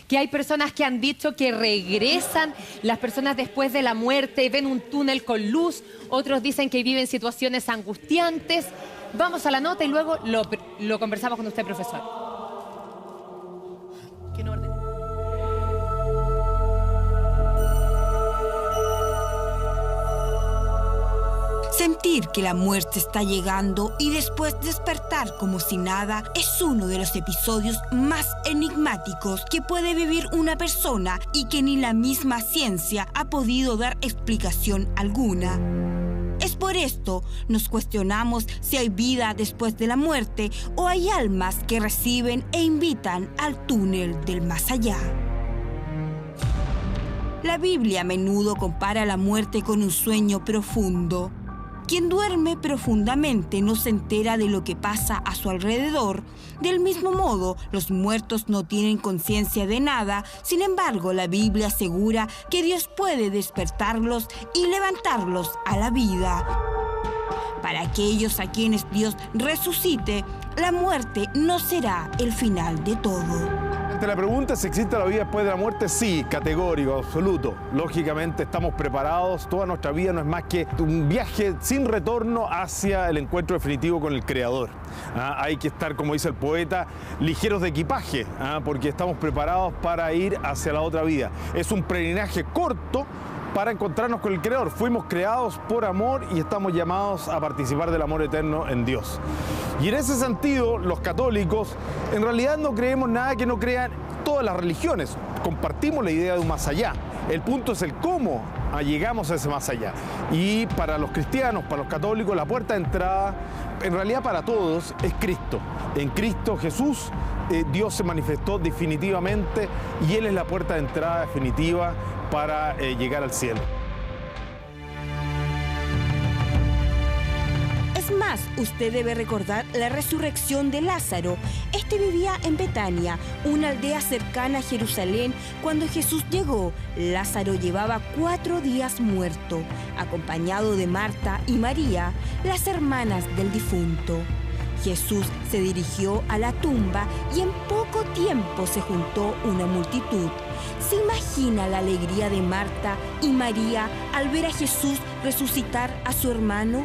que hay personas que han dicho que regresan las personas después de la muerte, ven un túnel con luz, otros dicen que viven situaciones angustiantes. Vamos a la nota y luego lo conversamos con usted, profesor. ¿Qué orden? Sentir que la muerte está llegando y después despertar como si nada es uno de los episodios más enigmáticos que puede vivir una persona y que ni la misma ciencia ha podido dar explicación alguna. Es por esto nos cuestionamos si hay vida después de la muerte o hay almas que reciben e invitan al túnel del más allá. La Biblia a menudo compara la muerte con un sueño profundo. Quien duerme profundamente no se entera de lo que pasa a su alrededor. Del mismo modo, los muertos no tienen conciencia de nada. Sin embargo, la Biblia asegura que Dios puede despertarlos y levantarlos a la vida. Para aquellos a quienes Dios resucite, la muerte no será el final de todo. Ante la pregunta si existe la vida después de la muerte, sí, categórico, absoluto. Lógicamente estamos preparados, toda nuestra vida no es más que un viaje sin retorno hacia el encuentro definitivo con el Creador. Hay que estar, como dice el poeta, ligeros de equipaje, porque estamos preparados para ir hacia la otra vida. Es un peregrinaje corto para encontrarnos con el Creador. Fuimos creados por amor y estamos llamados a participar del amor eterno en Dios. Y en ese sentido, los católicos en realidad no creemos nada que no crean todas las religiones. Compartimos la idea de un más allá. El punto es el cómo llegamos a ese más allá. Y para los cristianos, para los católicos, la puerta de entrada, en realidad para todos, es Cristo. En Cristo Jesús, Dios se manifestó definitivamente y Él es la puerta de entrada definitiva para llegar al cielo. Es más, usted debe recordar la resurrección de Lázaro. Este vivía en Betania, una aldea cercana a Jerusalén. Cuando Jesús llegó, Lázaro llevaba 4 días muerto, acompañado de Marta y María, las hermanas del difunto. Jesús se dirigió a la tumba y en poco tiempo se juntó una multitud. ¿Se imagina la alegría de Marta y María al ver a Jesús resucitar a su hermano?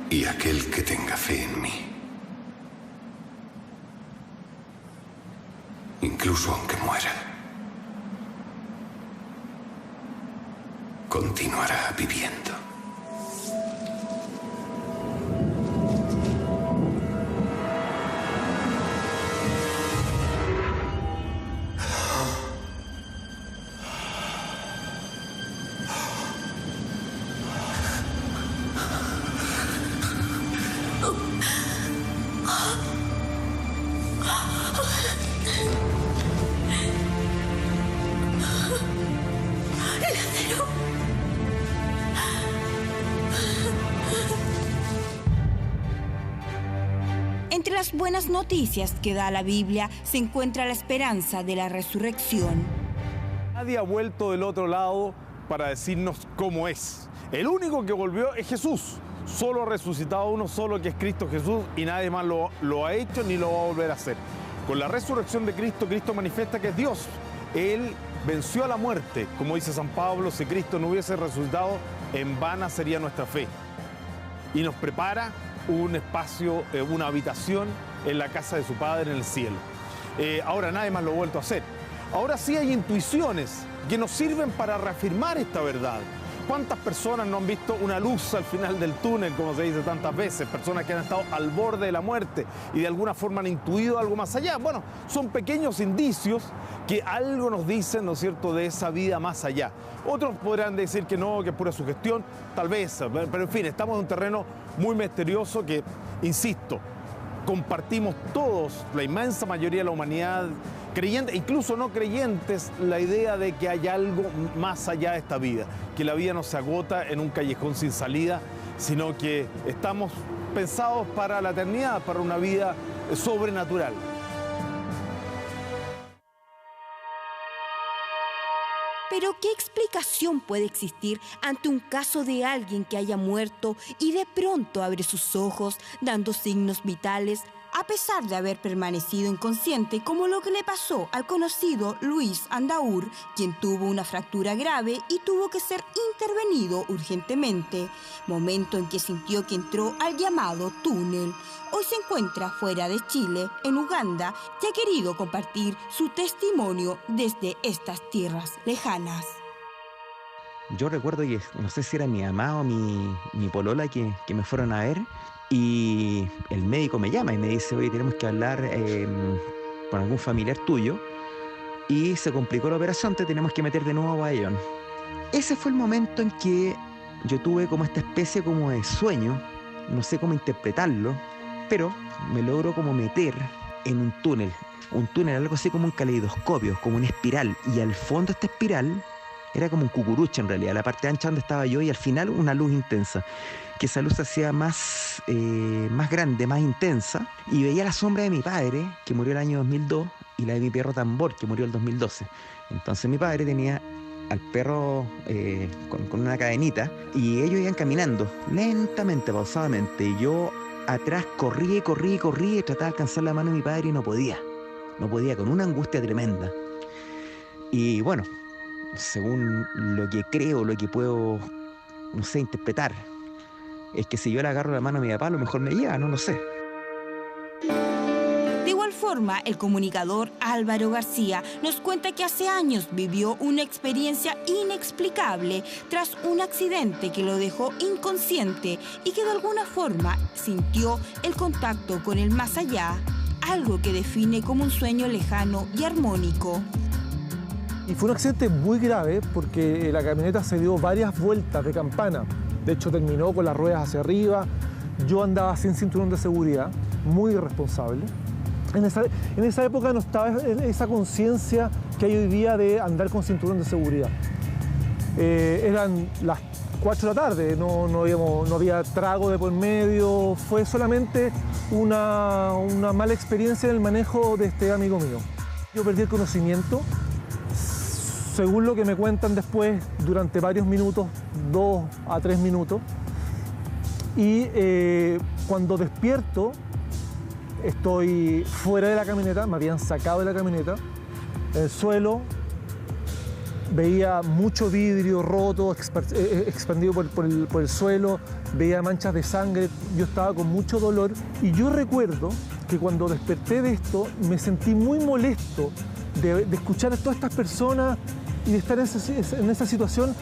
Y aquel que tenga fe en mí, incluso aunque muera, continuará viviendo. Entre las buenas noticias que da la Biblia se encuentra la esperanza de la resurrección. Nadie ha vuelto del otro lado para decirnos cómo es. El único que volvió es Jesús. Solo ha resucitado uno solo, que es Cristo Jesús, y nadie más lo ha hecho ni lo va a volver a hacer. Con la resurrección de Cristo, Cristo manifiesta que es Dios. Él venció a la muerte. Como dice San Pablo, si Cristo no hubiese resucitado, en vana sería nuestra fe. Y nos prepara un espacio, una habitación en la casa de su Padre en el cielo. Ahora nadie más lo ha vuelto a hacer. Ahora sí hay intuiciones que nos sirven para reafirmar esta verdad. ¿Cuántas personas no han visto una luz al final del túnel, como se dice tantas veces? Personas que han estado al borde de la muerte y de alguna forma han intuido algo más allá. Bueno, son pequeños indicios que algo nos dicen, ¿no es cierto?, de esa vida más allá. Otros podrán decir que no, que es pura sugestión, tal vez, pero en fin, estamos en un terreno muy misterioso que, insisto, compartimos todos, la inmensa mayoría de la humanidad, creyentes, incluso no creyentes, la idea de que hay algo más allá de esta vida, que la vida no se agota en un callejón sin salida, sino que estamos pensados para la eternidad, para una vida sobrenatural. Pero ¿qué explicación puede existir ante un caso de alguien que haya muerto y de pronto abre sus ojos dando signos vitales? A pesar de haber permanecido inconsciente, como lo que le pasó al conocido Luis Andaur, quien tuvo una fractura grave y tuvo que ser intervenido urgentemente, momento en que sintió que entró al llamado túnel. Hoy se encuentra fuera de Chile, en Uganda, y ha querido compartir su testimonio desde estas tierras lejanas. Yo recuerdo que, no sé si era mi mamá o mi polola que me fueron a ver, y el médico me llama y me dice, oye, tenemos que hablar con algún familiar tuyo, y se complicó la operación, te tenemos que meter de nuevo a Bayón. Ese fue el momento en que yo tuve como esta especie como de sueño, no sé cómo interpretarlo, pero me logro como meter en un túnel, algo así como un caleidoscopio, como una espiral, y al fondo de esta espiral era como un cucurucho en realidad, la parte ancha donde estaba yo, y al final una luz intensa, que esa luz se hacía más grande, más intensa, y veía la sombra de mi padre, que murió el año 2002, y la de mi perro Tambor, que murió el 2012. Entonces mi padre tenía al perro con una cadenita, y ellos iban caminando lentamente, pausadamente, y yo atrás corría, y trataba de alcanzar la mano de mi padre y no podía, con una angustia tremenda. Y bueno, según lo que creo, lo que puedo, no sé, interpretar, es que si yo le agarro la mano a mi papá, a lo mejor me lleva, no lo sé. De igual forma, el comunicador Álvaro García nos cuenta que hace años vivió una experiencia inexplicable tras un accidente que lo dejó inconsciente y que de alguna forma sintió el contacto con el más allá, algo que define como un sueño lejano y armónico. Y fue un accidente muy grave porque la camioneta se dio varias vueltas de campana. De hecho, terminó con las ruedas hacia arriba. Yo andaba sin cinturón de seguridad, muy irresponsable. En esa época no estaba esa conciencia que hay hoy día de andar con cinturón de seguridad. Eran las 4 de la tarde, no había trago de por medio. Fue solamente una mala experiencia en el manejo de este amigo mío. Yo perdí el conocimiento. Según lo que me cuentan después, durante varios minutos, 2 a 3 minutos. Y cuando despierto, estoy fuera de la camioneta, me habían sacado de la camioneta, en el suelo, veía mucho vidrio roto, expandido por el suelo, veía manchas de sangre, yo estaba con mucho dolor. Y yo recuerdo que cuando desperté de esto, me sentí muy molesto de escuchar a todas estas personas y de estar en esa situación,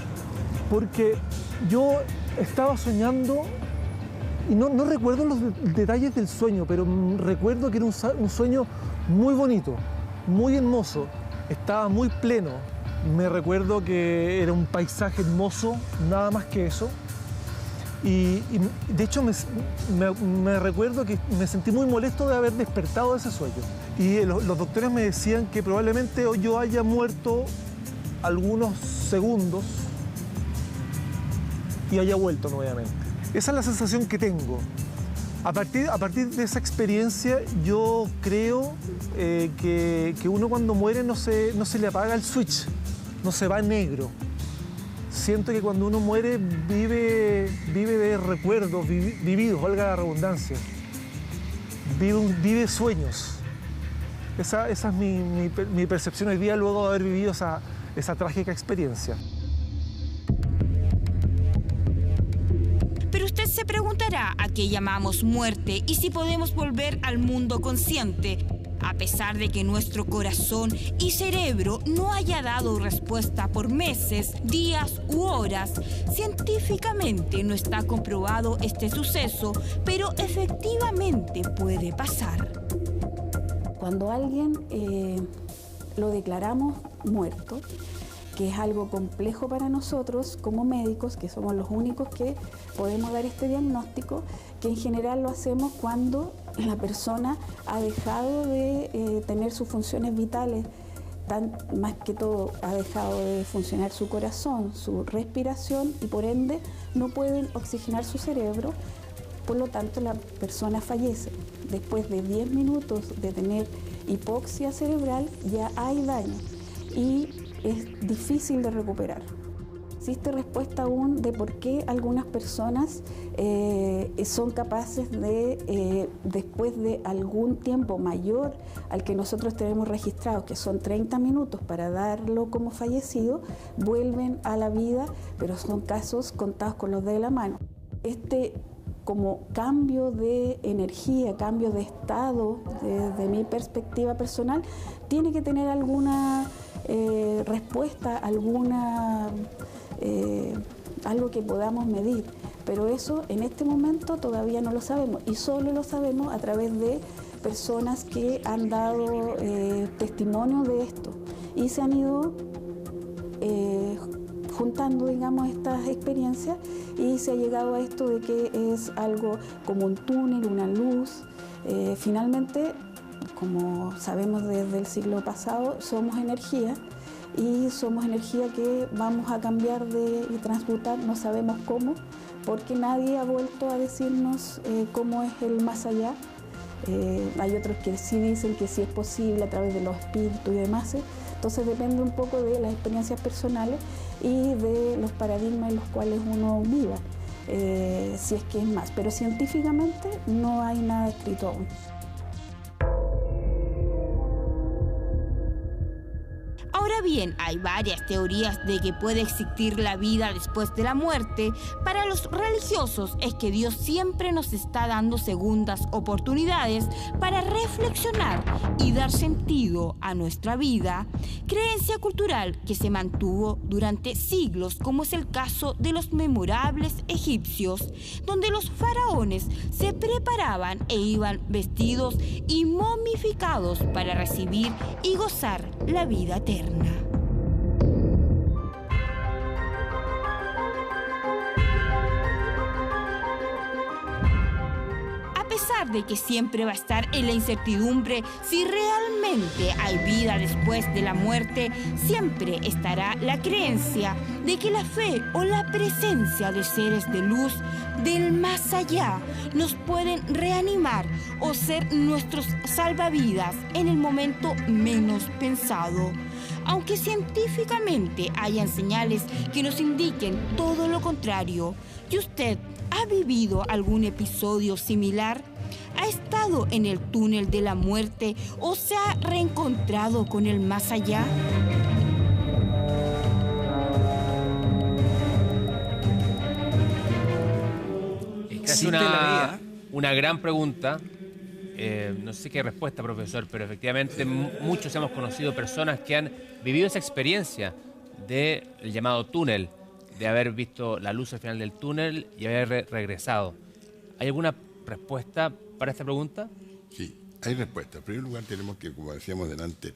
porque yo estaba soñando, y no recuerdo los detalles del sueño, pero recuerdo que era un sueño muy bonito, muy hermoso, estaba muy pleno. Me recuerdo que era un paisaje hermoso, nada más que eso. Y de hecho me recuerdo que me sentí muy molesto de haber despertado de ese sueño. Y los doctores me decían que probablemente yo haya muerto algunos segundos y haya vuelto nuevamente. Esa es la sensación que tengo. A partir de esa experiencia, yo creo que uno cuando muere no se le apaga el switch, no se va negro. Siento que cuando uno muere vive de recuerdos vividos, valga la redundancia. Vive sueños. Esa es mi percepción hoy día luego de haber vivido esa trágica experiencia. Pero usted se preguntará a qué llamamos muerte y si podemos volver al mundo consciente. A pesar de que nuestro corazón y cerebro no haya dado respuesta por meses, días u horas, científicamente no está comprobado este suceso, pero efectivamente puede pasar. Cuando alguien lo declaramos muerto, que es algo complejo para nosotros como médicos, que somos los únicos que podemos dar este diagnóstico, que en general lo hacemos cuando la persona ha dejado de tener sus funciones vitales, más que todo ha dejado de funcionar su corazón, su respiración, y por ende no pueden oxigenar su cerebro, por lo tanto la persona fallece. Después de 10 minutos de tener hipoxia cerebral ya hay daño y es difícil de recuperar. existe respuesta aún de por qué algunas personas son capaces de, después de algún tiempo mayor al que nosotros tenemos registrado, que son 30 minutos para darlo como fallecido, vuelven a la vida, pero son casos contados con los dedos de la mano. Como cambio de energía, cambio de estado, desde mi perspectiva personal, tiene que tener alguna respuesta, algo que podamos medir. Pero eso en este momento todavía no lo sabemos y solo lo sabemos a través de personas que han dado testimonio de esto y se han ido juntando, digamos, estas experiencias y se ha llegado a esto de que es algo como un túnel, una luz. Finalmente, como sabemos desde el siglo pasado, somos energía y somos energía que vamos a cambiar y transmutar, no sabemos cómo, porque nadie ha vuelto a decirnos cómo es el más allá. Hay otros que sí dicen que sí es posible a través de los espíritus y demás. Entonces depende un poco de las experiencias personales y de los paradigmas en los cuales uno viva, si es que es más. Pero científicamente no hay nada escrito aún. Ahora bien, hay varias teorías de que puede existir la vida después de la muerte. Para los religiosos es que Dios siempre nos está dando segundas oportunidades para reflexionar y dar sentido a nuestra vida. Creencia cultural que se mantuvo durante siglos, como es el caso de los memorables egipcios, donde los faraones se preparaban e iban vestidos y momificados para recibir y gozar la vida eterna. A pesar de que siempre va a estar en la incertidumbre si realmente hay vida después de la muerte, siempre estará la creencia de que la fe o la presencia de seres de luz del más allá nos pueden reanimar o ser nuestros salvavidas en el momento menos pensado. Aunque científicamente hayan señales que nos indiquen todo lo contrario, ¿y usted ha vivido algún episodio similar? ¿Ha estado en el túnel de la muerte o se ha reencontrado con el más allá? Es una gran pregunta. No sé qué respuesta, profesor, pero efectivamente muchos hemos conocido personas que han vivido esa experiencia del llamado túnel, de haber visto la luz al final del túnel y haber regresado. ¿Hay alguna respuesta para esta pregunta? Sí, hay respuesta. En primer lugar tenemos que, como decíamos delante,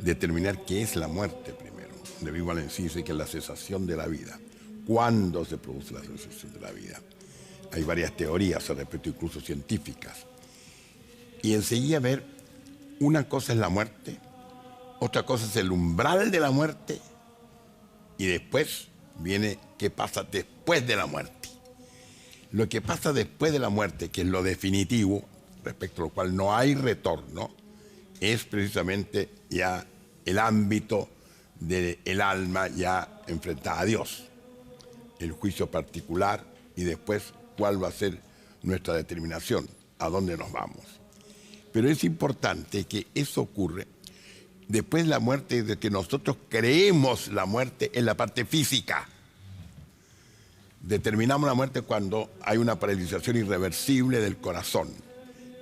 determinar qué es la muerte primero. De Vic Valency dice que es la cesación de la vida. ¿Cuándo se produce la cesación de la vida? Hay varias teorías al respecto, incluso científicas. Y enseguida ver, una cosa es la muerte, otra cosa es el umbral de la muerte, y después viene qué pasa después de la muerte. Lo que pasa después de la muerte, que es lo definitivo, respecto a lo cual no hay retorno, es precisamente ya el ámbito del alma ya enfrentada a Dios, el juicio particular y después cuál va a ser nuestra determinación, a dónde nos vamos. Pero es importante que eso ocurre después de la muerte, de que nosotros creemos la muerte en la parte física. Determinamos la muerte cuando hay una paralización irreversible del corazón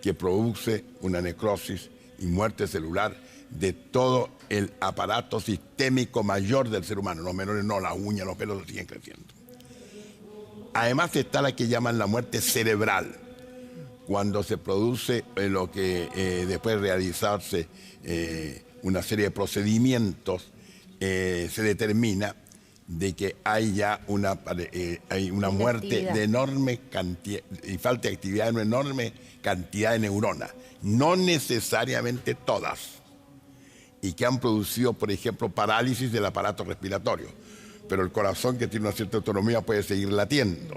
que produce una necrosis y muerte celular de todo el aparato sistémico mayor del ser humano. Los menores no, las uñas, los pelos siguen creciendo. Además está la que llaman la muerte cerebral, cuando se produce lo que después de realizarse una serie de procedimientos, se determina de que hay ya hay una muerte de enorme cantidad y falta de actividad de una enorme cantidad de neuronas, no necesariamente todas, y que han producido, por ejemplo, parálisis del aparato respiratorio, pero el corazón, que tiene una cierta autonomía, puede seguir latiendo.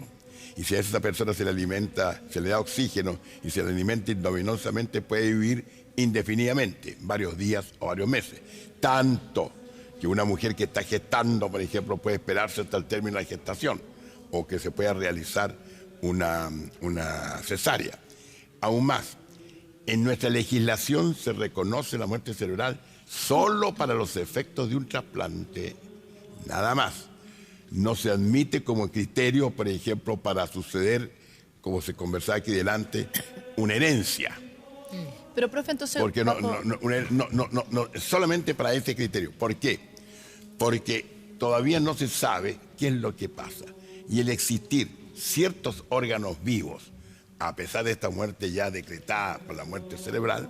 Y si a esa persona se le alimenta, se le da oxígeno y se le alimenta indolinosamente, puede vivir indefinidamente, varios días o varios meses. Tanto que una mujer que está gestando, por ejemplo, puede esperarse hasta el término de la gestación o que se pueda realizar una cesárea. Aún más, en nuestra legislación se reconoce la muerte cerebral solo para los efectos de un trasplante, nada más. No se admite como criterio, por ejemplo, para suceder, como se conversaba aquí delante, una herencia. Pero, profe, entonces... Porque no, solamente para ese criterio. ¿Por qué? Porque todavía no se sabe qué es lo que pasa. Y el existir ciertos órganos vivos, a pesar de esta muerte ya decretada por la muerte cerebral,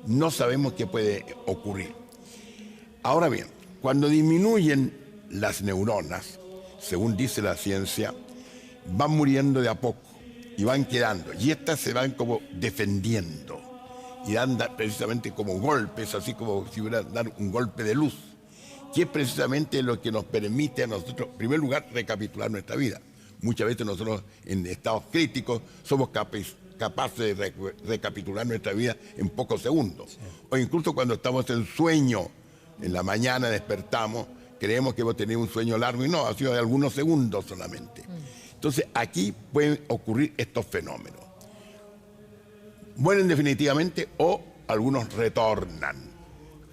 no sabemos qué puede ocurrir. Ahora bien, cuando disminuyen las neuronas, según dice la ciencia, van muriendo de a poco y van quedando. Y estas se van como defendiendo y dan precisamente como golpes, así como si hubiera dar un golpe de luz, que es precisamente lo que nos permite a nosotros, en primer lugar, recapitular nuestra vida. Muchas veces nosotros en estados críticos somos capaces de recapitular nuestra vida en pocos segundos. Sí. O incluso cuando estamos en sueño, en la mañana despertamos, creemos que hemos tenido un sueño largo y no, ha sido de algunos segundos solamente. Entonces aquí pueden ocurrir estos fenómenos. Mueren definitivamente o algunos retornan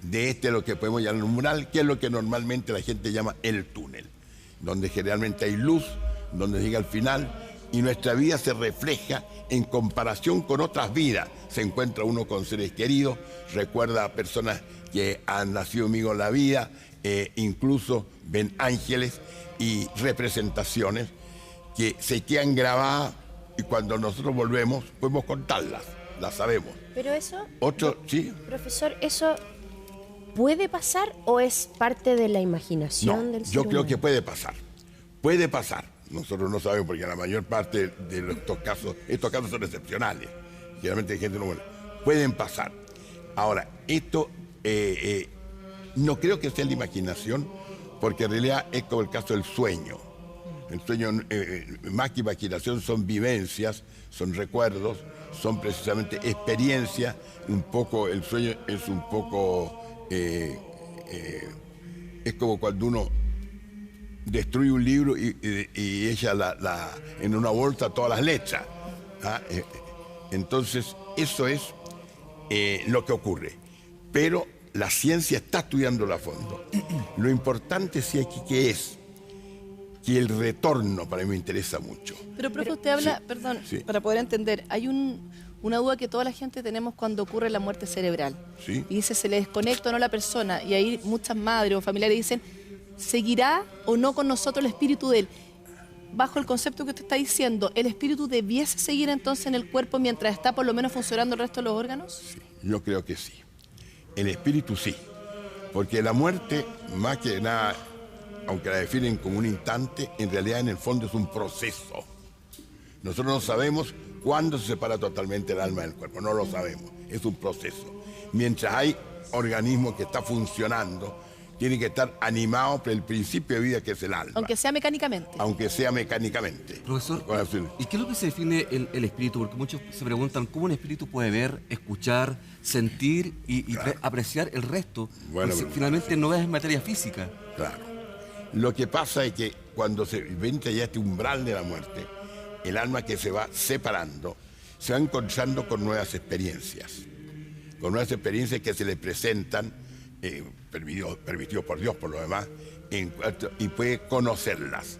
de lo que podemos llamar umbral, que es lo que normalmente la gente llama el túnel, donde generalmente hay luz, donde llega al final y nuestra vida se refleja en comparación con otras vidas. Se encuentra uno con seres queridos, recuerda a personas que han nacido conmigo en la vida, incluso ven ángeles y representaciones que se quedan grabadas y cuando nosotros volvemos podemos contarlas, las sabemos. Pero eso, ¿sí? Profesor, ¿eso puede pasar o es parte de la imaginación del ser humano? Yo creo que puede pasar. Puede pasar. Nosotros no sabemos porque la mayor parte de estos casos son excepcionales. Generalmente hay gente no muere. Pueden pasar. Ahora, esto no creo que sea la imaginación, porque en realidad es como el caso del sueño. El sueño, más que imaginación, son vivencias, son recuerdos, son precisamente experiencias. Un poco, el sueño es un poco... es como cuando uno destruye un libro y echa en una bolsa todas las letras. Entonces, eso es lo que ocurre. Pero la ciencia está estudiándolo a fondo. Lo importante sí aquí que es que el retorno para mí me interesa mucho. Pero, profe, usted habla, sí, perdón, sí, para poder entender, hay una duda que toda la gente tenemos cuando ocurre la muerte cerebral. ¿Sí? Y dice, se le desconecta o no la persona, y ahí muchas madres o familiares dicen, ¿seguirá o no con nosotros el espíritu de él? Bajo el concepto que usted está diciendo, ¿el espíritu debiese seguir entonces en el cuerpo mientras está por lo menos funcionando el resto de los órganos? Sí, yo creo que sí. El espíritu sí. Porque la muerte, más que nada, aunque la definen como un instante, en realidad en el fondo es un proceso. Nosotros no sabemos cuándo se separa totalmente el alma del cuerpo, no lo sabemos, es un proceso. Mientras hay organismo que está funcionando, tiene que estar animado por el principio de vida que es el alma. Aunque sea mecánicamente. Aunque sea mecánicamente. Profesor, ¿y qué es lo que se define el espíritu? Porque muchos se preguntan cómo un espíritu puede ver, escuchar, sentir y claro, apreciar el resto. Bueno, finalmente no es materia física. Claro. Lo que pasa es que cuando se entra ya este umbral de la muerte, el alma que se va separando, se va encontrando con nuevas experiencias. Con nuevas experiencias que se le presentan, permitido por Dios por lo demás, y puede conocerlas.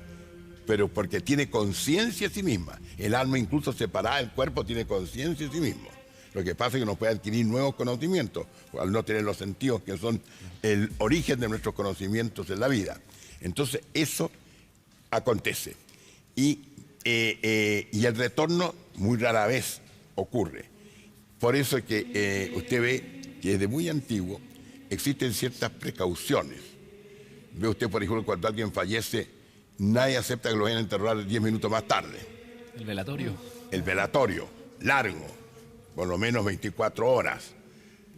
Pero porque tiene conciencia de sí misma. El alma incluso separada del cuerpo tiene conciencia de sí mismo. Lo que pasa es que no puede adquirir nuevos conocimientos, al no tener los sentidos que son el origen de nuestros conocimientos en la vida. Entonces eso acontece. Y el retorno muy rara vez ocurre. Por eso es que usted ve que desde muy antiguo existen ciertas precauciones. Ve usted, por ejemplo, cuando alguien fallece, nadie acepta que lo vayan a enterrar 10 minutos más tarde. El velatorio. El velatorio, largo, por lo menos 24 horas.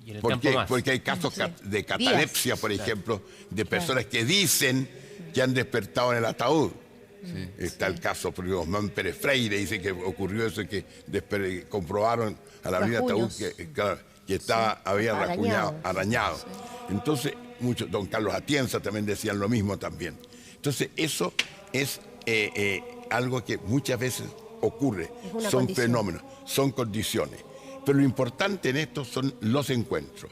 ¿Y en el ¿Por qué? más? Porque hay casos de catalepsia, por ejemplo, de personas que dicen que han despertado en el ataúd. Sí. Está el caso, por ejemplo, Osman Pérez Freire dice que ocurrió eso, que comprobaron al abrir el ataúd que había arañado. Entonces, muchos, don Carlos Atienza también decían lo mismo también. Entonces, eso es algo que muchas veces ocurre, son fenómenos, son condiciones. Pero lo importante en esto son los encuentros.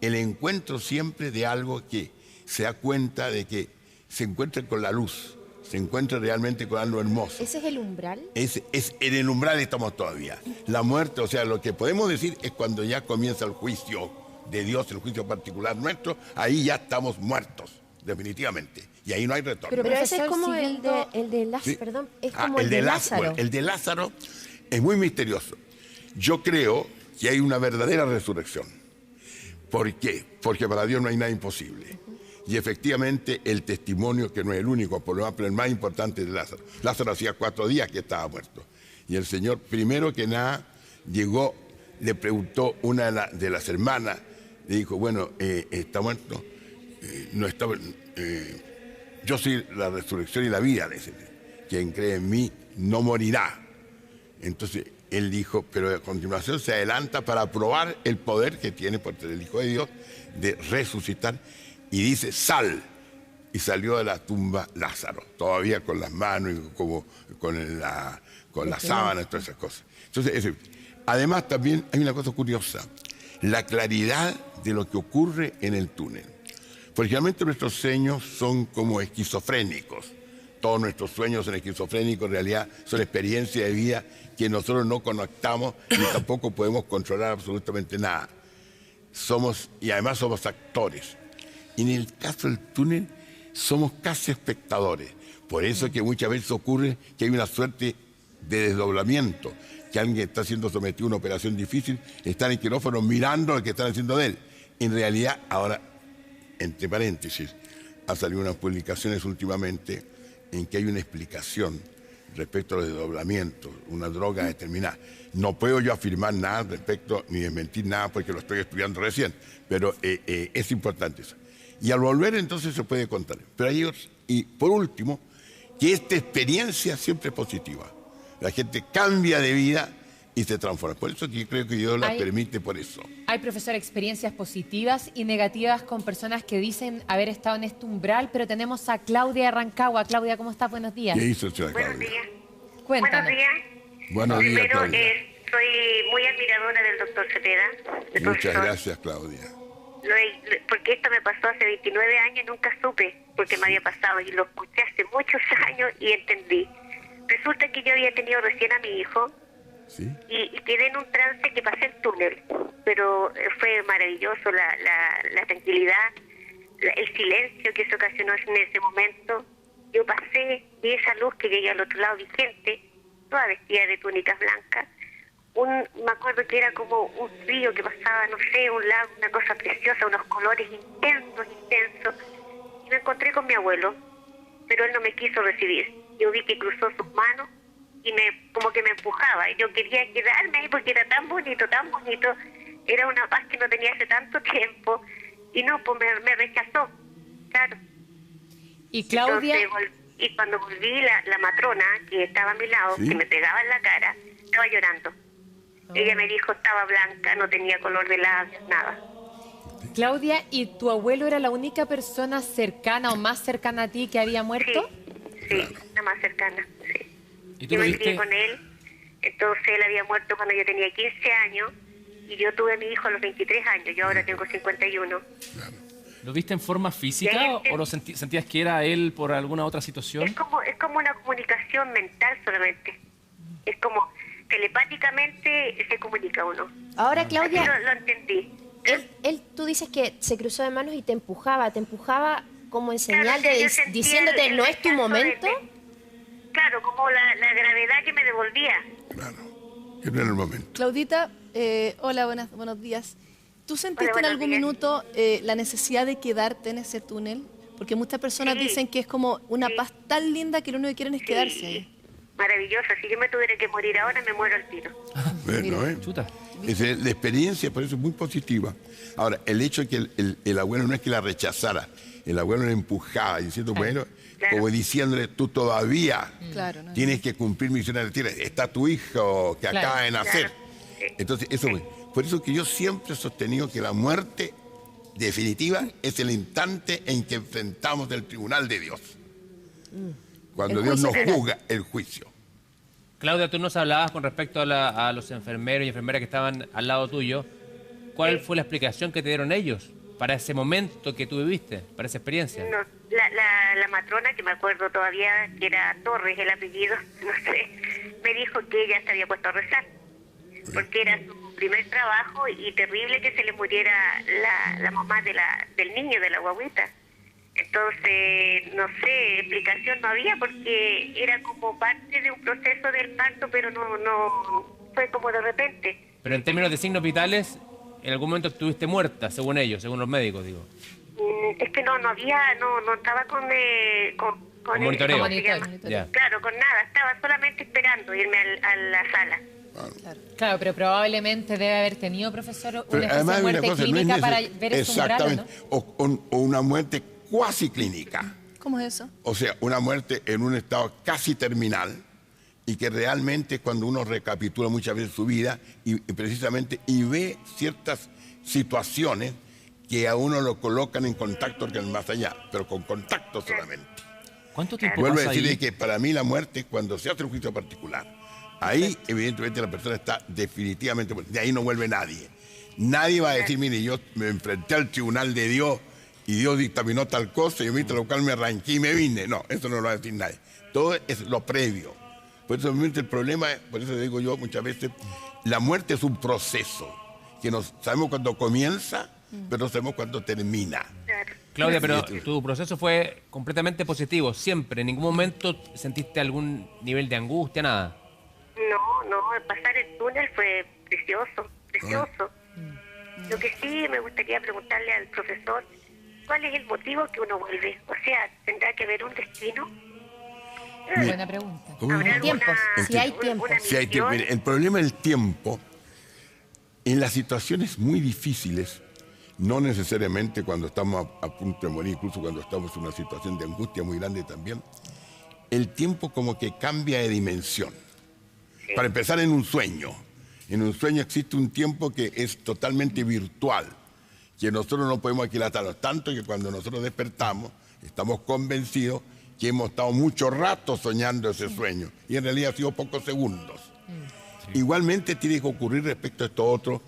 El encuentro siempre de algo que se da cuenta de que se encuentra con la luz, se encuentra realmente con algo hermoso. ¿Ese es el umbral? En el umbral estamos todavía. La muerte, o sea, lo que podemos decir es cuando ya comienza el juicio de Dios, el juicio particular nuestro, ahí ya estamos muertos, definitivamente. Y ahí no hay retorno. Pero ese es como el de Lázaro, Sí. perdón, es como el de Lázaro. Bueno, el de Lázaro es muy misterioso. Yo creo que hay una verdadera resurrección. ¿Por qué? Porque para Dios no hay nada imposible. Y efectivamente el testimonio, que no es el único, por lo menos el más importante de Lázaro. Lázaro hacía 4 días que estaba muerto. Y el Señor, primero que nada, llegó, le preguntó una de las hermanas, le dijo, bueno, ¿está muerto? No está. Yo soy la resurrección y la vida, le dice. Quien cree en mí no morirá. Entonces él dijo, pero a continuación se adelanta para probar el poder que tiene por ser el Hijo de Dios de resucitar. Y dice, sal. Y salió de la tumba Lázaro, todavía con las manos y como con la sábana y todas esas cosas. Entonces, además también hay una cosa curiosa, la claridad de lo que ocurre en el túnel. Porque realmente nuestros sueños son como esquizofrénicos. Todos nuestros sueños son esquizofrénicos, en realidad son experiencias de vida que nosotros no conectamos y tampoco podemos controlar absolutamente nada. Y además somos actores. Y en el caso del túnel, somos casi espectadores. Por eso que muchas veces ocurre que hay una suerte de desdoblamiento, que alguien está siendo sometido a una operación difícil, está en el quirófano mirando lo que están haciendo de él. En realidad, ahora, entre paréntesis, ha salido unas publicaciones últimamente en que hay una explicación respecto a los desdoblamientos, una droga determinada. No puedo yo afirmar nada respecto, ni desmentir nada, porque lo estoy estudiando recién, pero es importante eso. Y al volver entonces se puede contar. Pero hay otros, y por último, que esta experiencia siempre es positiva. La gente cambia de vida y se transforma. Por eso que yo creo que Dios la permite por eso. Hay, profesor, experiencias positivas y negativas con personas que dicen haber estado en este umbral, pero tenemos a Claudia de Rancagua. Claudia, ¿cómo estás? Buenos días. ¿Qué hizo señora Claudia? Buenos días. Cuéntanos. Buenos días. Buenos días, Primero, Claudia. soy muy admiradora del doctor Cepeda. Muchas gracias, Claudia. Porque esto me pasó hace 29 años y nunca supe por qué me había pasado. Y lo escuché hace muchos años y entendí. Resulta que yo había tenido recién a mi hijo. ¿Sí? Y quedé en un trance que pasé el túnel. Pero fue maravilloso la tranquilidad, el silencio que se ocasionó en ese momento. Yo pasé, vi esa luz que llegué al otro lado vigente, toda vestida de túnicas blancas. Me acuerdo que era como un río que pasaba, no sé, un lago, una cosa preciosa, unos colores intensos. Y me encontré con mi abuelo, pero él no me quiso recibir. Yo vi que cruzó sus manos y como que me empujaba. Y yo quería quedarme ahí porque era tan bonito, tan bonito. Era una paz que no tenía hace tanto tiempo. Y no, pues me rechazó, claro. Y Claudia... Entonces, y cuando volví, la matrona que estaba a mi lado, ¿Sí? que me pegaba en la cara, estaba llorando. Ella me dijo, estaba blanca, no tenía color de labios, nada. Claudia, ¿y tu abuelo era la única persona cercana o más cercana a ti que había muerto? Sí, la más cercana, sí. ¿Y tú Yo lo me viste? crié con él, entonces él había muerto cuando yo tenía 15 años y yo tuve a mi hijo a los 23 años, yo ahora tengo 51. ¿Lo viste en forma física o lo sentías que era él por alguna otra situación? Es como una comunicación mental solamente. Es como telepáticamente se comunica uno. Ahora, Claudia, Así lo entendí. tú dices que se cruzó de manos y te empujaba como en señal Claro, yo de sentía diciéndote el no es tu rechazo momento. Claro, como la gravedad que me devolvía. Que no era el momento. Claudita, hola, buenos días. ¿Tú sentiste en algún minuto la necesidad de quedarte en ese túnel? Porque muchas personas dicen que es como una paz tan linda que lo único que quieren es quedarse ahí. Maravilloso. Si yo me tuviera que morir ahora, me muero al tiro. Bueno, Chuta. La experiencia por eso es muy positiva. Ahora, el hecho de que el abuelo no es que la rechazara, el abuelo la empujaba diciendo, bueno, como diciéndole, tú todavía tienes que cumplir misiones de tierra. Está tu hijo que acaba de nacer. Entonces, eso por eso que yo siempre he sostenido que la muerte definitiva es el instante en que enfrentamos el tribunal de Dios. Cuando Dios nos juzga el juicio. Claudia, tú nos hablabas con respecto a los enfermeros y enfermeras que estaban al lado tuyo. ¿Cuál fue la explicación que te dieron ellos para ese momento que tú viviste, para esa experiencia? No, la matrona, que me acuerdo todavía, que era Torres el apellido, no sé, me dijo que ella se había puesto a rezar, porque era su primer trabajo y terrible que se le muriera la mamá del niño, de la guagüita. Entonces, no sé, explicación no había, porque era como parte de un proceso del parto, pero no fue como de repente. Pero en términos de signos vitales, en algún momento estuviste muerta, según ellos, según los médicos, digo. Es que no estaba con monitoreo. Claro, con nada, estaba solamente esperando irme a la sala. Claro, pero probablemente debe haber tenido, profesor, una especie Además, de muerte una cosa, clínica no para ver ese umbral, exactamente, ¿no? o una muerte cuasi clínica. ¿Cómo es eso? O sea, una muerte en un estado casi terminal, y que realmente cuando uno recapitula muchas veces su vida y precisamente ve ciertas situaciones que a uno lo colocan en contacto con el más allá, pero con contacto solamente. ¿Cuánto tiempo Vuelvo a pasa decir ahí? que para mí la muerte, cuando se hace un juicio particular, ahí evidentemente la persona está definitivamente muerta. De ahí no vuelve nadie. Nadie va a decir, mire, yo me enfrenté al tribunal de Dios y Dios dictaminó tal cosa y yo lo cual me arranqué y me vine. No, eso no lo va a decir nadie. Todo es lo previo. Por eso el problema, por eso digo yo muchas veces, la muerte es un proceso que no sabemos cuándo comienza, pero no sabemos cuándo termina. Claudia, pero tu proceso fue completamente positivo, siempre. ¿En ningún momento sentiste algún nivel de angustia, nada? No, pasar el túnel fue precioso. Lo que sí me gustaría preguntarle al profesor, ¿cuál es el motivo que uno vuelve? O sea, ¿tendrá que haber un destino? Buena pregunta. Tiempos, si hay tiempo. Si hay tiempo. Mire, el problema del tiempo, en las situaciones muy difíciles, no necesariamente cuando estamos a punto de morir, incluso cuando estamos en una situación de angustia muy grande también, el tiempo como que cambia de dimensión. Para empezar, en un sueño existe un tiempo que es totalmente virtual, que nosotros no podemos aquilatarlo, tanto que cuando nosotros despertamos, estamos convencidos que hemos estado mucho rato soñando ese sueño, y en realidad ha sido pocos segundos. Igualmente tiene que ocurrir respecto a esto otro,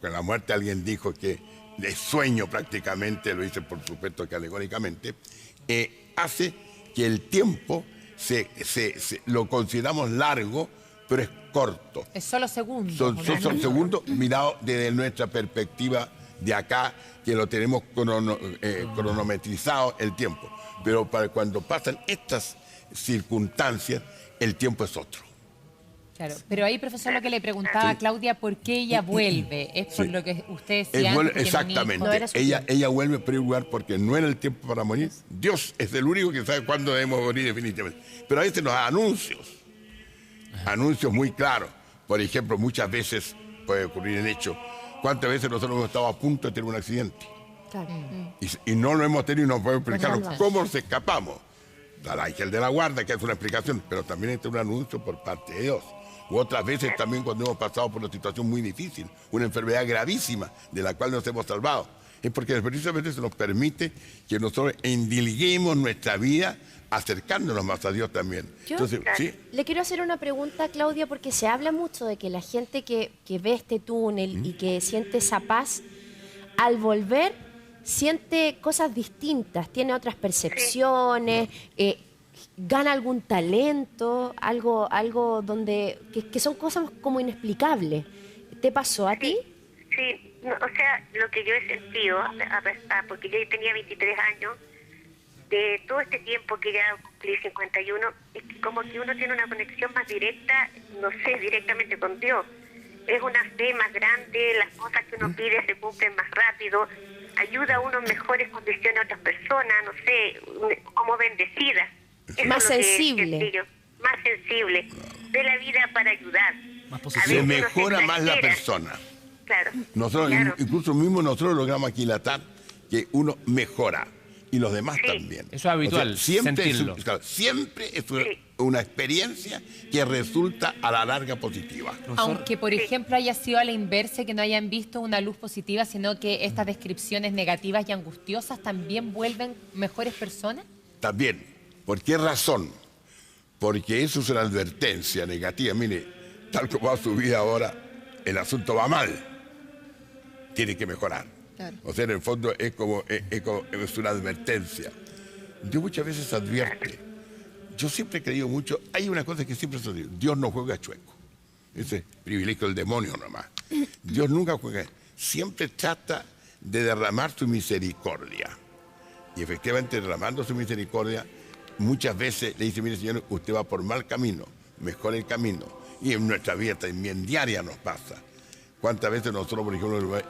con la muerte alguien dijo que el sueño prácticamente, lo dice por supuesto que alegóricamente, hace que el tiempo lo consideramos largo, pero es corto. Es solo segundos. Son segundos mirados desde nuestra perspectiva de acá, que lo tenemos cronometrizado el tiempo. Pero cuando pasan estas circunstancias, el tiempo es otro. Claro, pero ahí, profesor, lo que le preguntaba a Claudia, ¿por qué ella vuelve? Es por lo que usted decía antes, que exactamente. no era su tiempo. Ella vuelve en primer lugar porque no era el tiempo para morir. Dios es el único que sabe cuándo debemos morir definitivamente. Pero a veces nos da anuncios muy claros. Por ejemplo, muchas veces puede ocurrir el hecho. ¿Cuántas veces nosotros hemos estado a punto de tener un accidente? Claro. Y no lo hemos tenido y no podemos explicarlo. Pues ¿Cómo nos escapamos? Al ángel de la guarda, que es una explicación, pero también es un anuncio por parte de Dios. U otras veces también cuando hemos pasado por una situación muy difícil, una enfermedad gravísima de la cual nos hemos salvado. Es porque precisamente se nos permite que nosotros endilguemos nuestra vida acercándonos más a Dios también. Yo Entonces, ¿sí? le quiero hacer una pregunta, Claudia, porque se habla mucho de que la gente que ve este túnel y que siente esa paz, al volver siente cosas distintas, tiene otras percepciones, gana algún talento, algo donde que son cosas como inexplicables. ¿Te pasó a ti? Sí, no, o sea, lo que yo he sentido, porque yo tenía 23 años, de todo este tiempo que ya cumplí 51, es que como que uno tiene una conexión más directa, no sé, directamente con Dios. Es una fe más grande, las cosas que uno pide se cumplen más rápido, ayuda a uno en mejores condiciones a otras personas, no sé, como bendecida. Eso Más es lo que sensible. sentí yo, más sensible, de la vida para ayudar. Se mejora más la persona. Claro. Nosotros, incluso mismo nosotros logramos aquilatar que uno mejora y los demás también. Eso es habitual, O sea, siempre sentirlo. siempre es una experiencia que resulta a la larga positiva. Aunque, por ejemplo, haya sido a la inversa, que no hayan visto una luz positiva, sino que estas descripciones negativas y angustiosas también vuelven mejores personas. También. ¿Por qué razón? Porque eso es una advertencia negativa. Mire, tal como va su vida ahora, el asunto va mal. Tiene que mejorar. Claro. O sea, en el fondo es una advertencia. Dios muchas veces advierte. Yo siempre he creído mucho, hay una cosa que siempre se dice, Dios no juega chueco. Ese privilegio del demonio nomás. Dios nunca juega, siempre trata de derramar su misericordia. Y efectivamente, derramando su misericordia, muchas veces le dice, mire Señor, usted va por mal camino, mejor el camino. Y en nuestra vida también diaria nos pasa. ¿Cuántas veces nosotros, por ejemplo,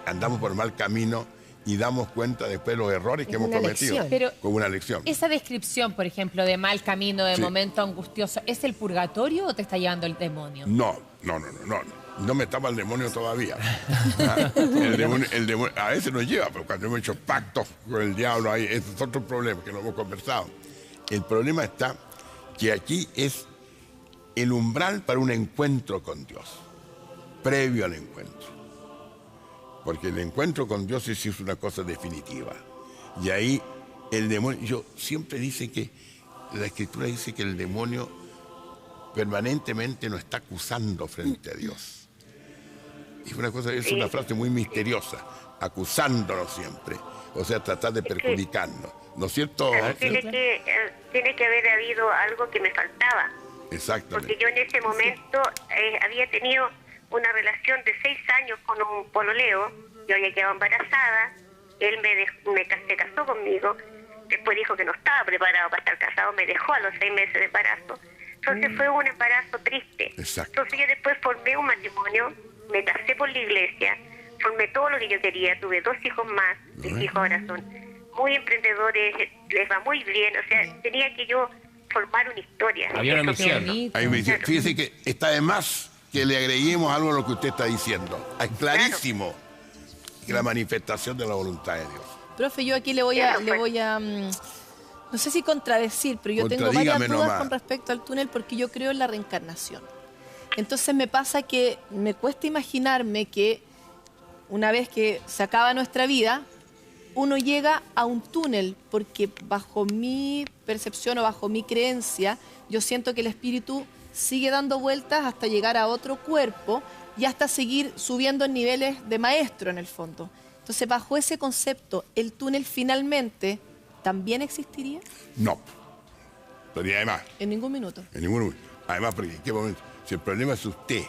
andamos por mal camino y damos cuenta después de los errores que hemos cometido? Pero como una lección. Esa descripción, por ejemplo, de mal camino, de momento angustioso, ¿es el purgatorio o te está llevando el demonio? No me estaba el demonio todavía. El demonio a veces nos lleva, pero cuando hemos hecho pactos con el diablo, ese es otro problema que no hemos conversado. El problema está que aquí es el umbral para un encuentro con Dios, previo al encuentro. Porque el encuentro con Dios es una cosa definitiva. Y ahí el demonio, yo siempre dice que, la Escritura dice que el demonio permanentemente nos está acusando frente a Dios. Y es una frase muy misteriosa, acusándonos siempre. O sea, tratar de perjudicarnos. ¿No es cierto? Tiene que haber habido algo que me faltaba. Exactamente. Porque yo en ese momento había tenido una relación de 6 años con un pololeo, yo había quedado embarazada, él se casó conmigo, después dijo que no estaba preparado para estar casado, me dejó a los 6 meses de embarazo, entonces fue un embarazo triste. Exacto. Entonces yo después formé un matrimonio, me casé por la iglesia, formé todo lo que yo quería, tuve 2 hijos más, mis hijos ahora son muy emprendedores, les va muy bien, o sea, tenía que yo formar una historia. Había una misión. Fíjese que está de más que le agreguemos algo a lo que usted está diciendo. Es clarísimo que la manifestación de la voluntad de Dios. Profe, yo aquí le voy a no sé si contradecir, pero yo tengo varias dudas con respecto al túnel porque yo creo en la reencarnación. Entonces me pasa que me cuesta imaginarme que una vez que se acaba nuestra vida, uno llega a un túnel, porque bajo mi percepción o bajo mi creencia, yo siento que el espíritu sigue dando vueltas hasta llegar a otro cuerpo y hasta seguir subiendo en niveles de maestro en el fondo. Entonces, bajo ese concepto, ¿el túnel finalmente también existiría? No. Pero además. En ningún minuto. En ningún momento. Además, porque en qué momento. Si el problema es usted,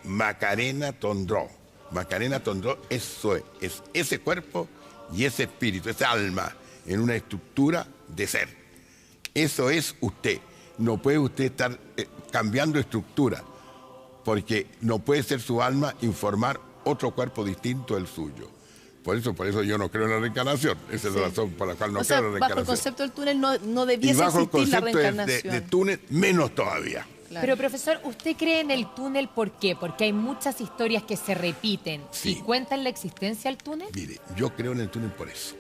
Macarena Tondró. Macarena Tondró, eso es ese cuerpo y ese espíritu, esa alma, en una estructura de ser. Eso es usted. No puede usted estar cambiando estructura, porque no puede ser su alma informar otro cuerpo distinto del suyo. Por eso yo no creo en la reencarnación. Esa es la razón por la cual no creo en la reencarnación. Bajo el concepto del túnel no debiese existir la reencarnación. Y bajo el concepto de túnel, menos todavía. Claro. Pero profesor, ¿usted cree en el túnel por qué? Porque hay muchas historias que se repiten. Sí. ¿Y cuentan la existencia del túnel? Mire, yo creo en el túnel por eso.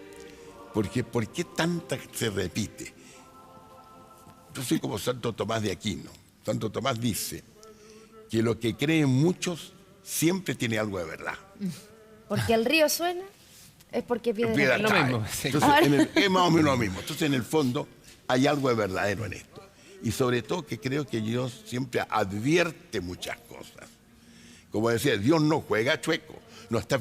Porque ¿por qué tanta se repite? Yo soy como Santo Tomás de Aquino. Santo Tomás dice que lo que creen muchos siempre tiene algo de verdad. Porque el río suena, es porque piedra lo mismo. Sí. Entonces, es más o menos lo mismo. Entonces, en el fondo, hay algo de verdadero en esto. Y sobre todo que creo que Dios siempre advierte muchas cosas. Como decía, Dios no juega chueco. No está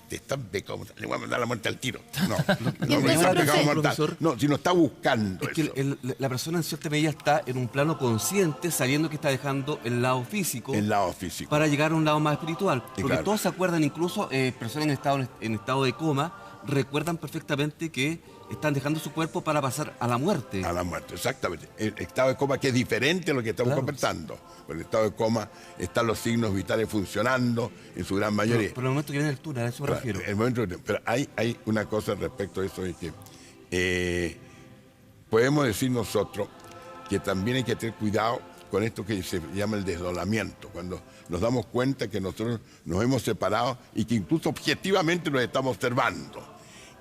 está pecado, le voy a mandar la muerte al tiro. No está pecado mortal. No, sino está buscando es que la persona en cierta medida está en un plano consciente, sabiendo que está dejando el lado físico. El lado físico. Para llegar a un lado más espiritual. Porque claro, todos se acuerdan, incluso personas en estado de coma, recuerdan perfectamente que están dejando su cuerpo para pasar a la muerte. A la muerte, exactamente. El estado de coma que es diferente a lo que estamos conversando. En el estado de coma están los signos vitales funcionando en su gran mayoría. Pero el momento que viene el túnel, a eso me refiero. Pero hay una cosa respecto a eso, de que podemos decir nosotros que también hay que tener cuidado con esto que se llama el desdoblamiento, cuando nos damos cuenta que nosotros nos hemos separado y que incluso objetivamente nos estamos observando.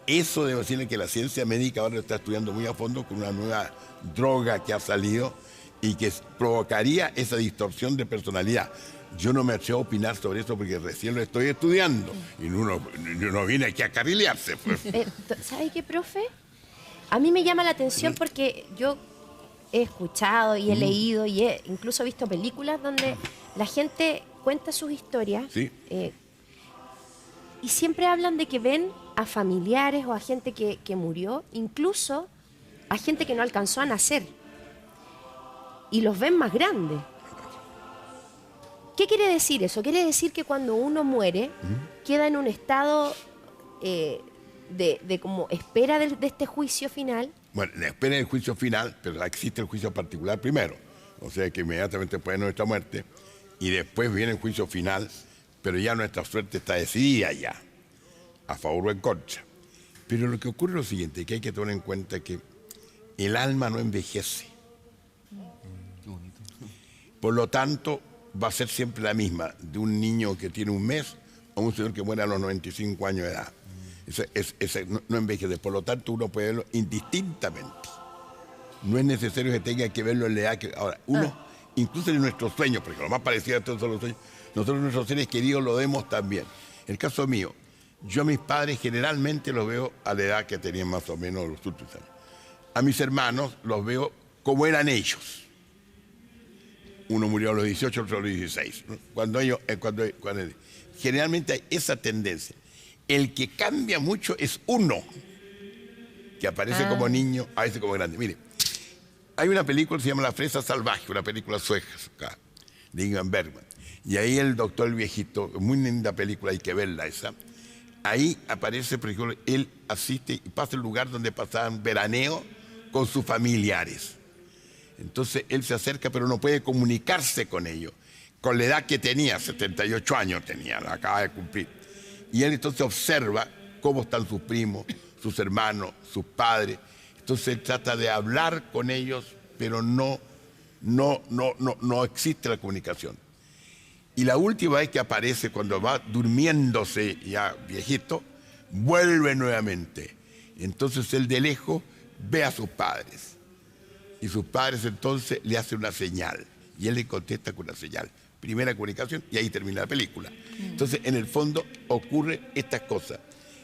Eso debo decirle que la ciencia médica ahora lo está estudiando muy a fondo con una nueva droga que ha salido y que provocaría esa distorsión de personalidad. Yo no me atrevo a opinar sobre eso porque recién lo estoy estudiando y uno viene aquí a carrilearse. Pues. ¿Sabe qué, profe? A mí me llama la atención porque yo he escuchado y he leído y he incluso visto películas donde la gente cuenta sus historias. Sí. Y siempre hablan de que ven a familiares o a gente que murió, incluso a gente que no alcanzó a nacer. Y los ven más grandes. ¿Qué quiere decir eso? Quiere decir que cuando uno muere, queda en un estado de como espera de este juicio final. Bueno, espera el juicio final, pero existe el juicio particular primero. O sea que inmediatamente después de nuestra muerte, y después viene el juicio final, pero ya nuestra suerte está decidida ya, a favor o en contra. Pero lo que ocurre es lo siguiente, que hay que tener en cuenta que el alma no envejece. Por lo tanto, va a ser siempre la misma, de un niño que tiene un mes a un señor que muere a los 95 años de edad. Ese no envejece, por lo tanto uno puede verlo indistintamente. No es necesario que tenga que verlo en la edad que... Ahora, uno, incluso en nuestros sueños, porque lo más parecido a todos son los sueños, nosotros nuestros seres queridos lo vemos también. En el caso mío, yo a mis padres generalmente los veo a la edad que tenían más o menos los últimos años. A mis hermanos los veo como eran ellos. Uno murió a los 18, otro a los 16. ¿No? Generalmente hay esa tendencia. El que cambia mucho es uno, que aparece como niño, a veces como grande. Mire, hay una película que se llama La Fresa Salvaje, una película sueca, de Ingmar Bergman. Y ahí el doctor el viejito, muy linda película, hay que verla esa. Ahí aparece, por ejemplo, él asiste y pasa el lugar donde pasaban veraneo con sus familiares. Entonces él se acerca, pero no puede comunicarse con ellos. Con la edad que tenía, 78 años tenía, la acaba de cumplir. Y él entonces observa cómo están sus primos, sus hermanos, sus padres. Entonces él trata de hablar con ellos, pero no existe la comunicación. Y la última vez que aparece, cuando va durmiéndose ya viejito, vuelve nuevamente. Entonces él de lejos ve a sus padres. Y sus padres entonces le hacen una señal. Y él le contesta con una señal. Primera comunicación y ahí termina la película. Entonces, en el fondo ocurre estas cosas,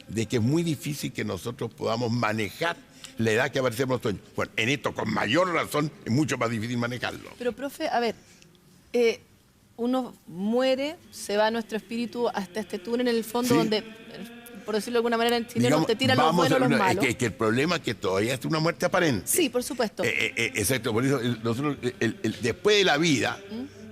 de que es muy difícil que nosotros podamos manejar la edad que aparecemos en los sueños. Bueno, en esto con mayor razón es mucho más difícil manejarlo. Pero, profe, a ver, uno muere, se va nuestro espíritu hasta este túnel en el fondo donde, por decirlo de alguna manera en chileno, te tiran los buenos los malos. Que el problema es que todavía es una muerte aparente. Sí, por supuesto. Exacto, por eso nosotros, después de la vida...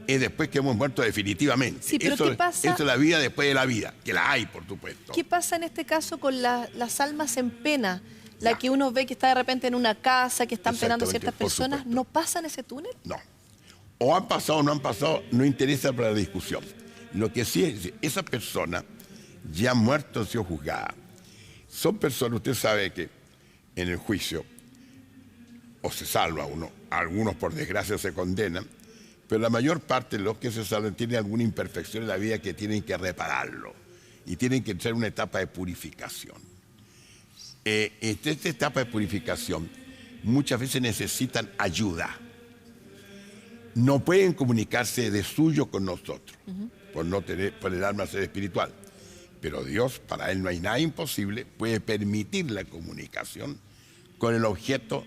es después que hemos muerto definitivamente. Sí, pero ¿qué pasa? Eso es la vida después de la vida, que la hay, por supuesto. ¿Qué pasa en este caso con las almas en pena? La que uno ve que está de repente en una casa, que están penando ciertas personas, ¿no pasa en ese túnel? No. O han pasado o no han pasado, no interesa para la discusión. Lo que sí es, esas personas ya han muerto, han sido juzgadas. Son personas, usted sabe que en el juicio o se salva uno, algunos por desgracia se condenan, pero la mayor parte de los que se salvan tienen alguna imperfección en la vida que tienen que repararlo y tienen que entrar en una etapa de purificación. Esta etapa de purificación muchas veces necesitan ayuda. No pueden comunicarse de suyo con nosotros, por el alma ser espiritual. Pero Dios, para Él no hay nada imposible, puede permitir la comunicación con el objeto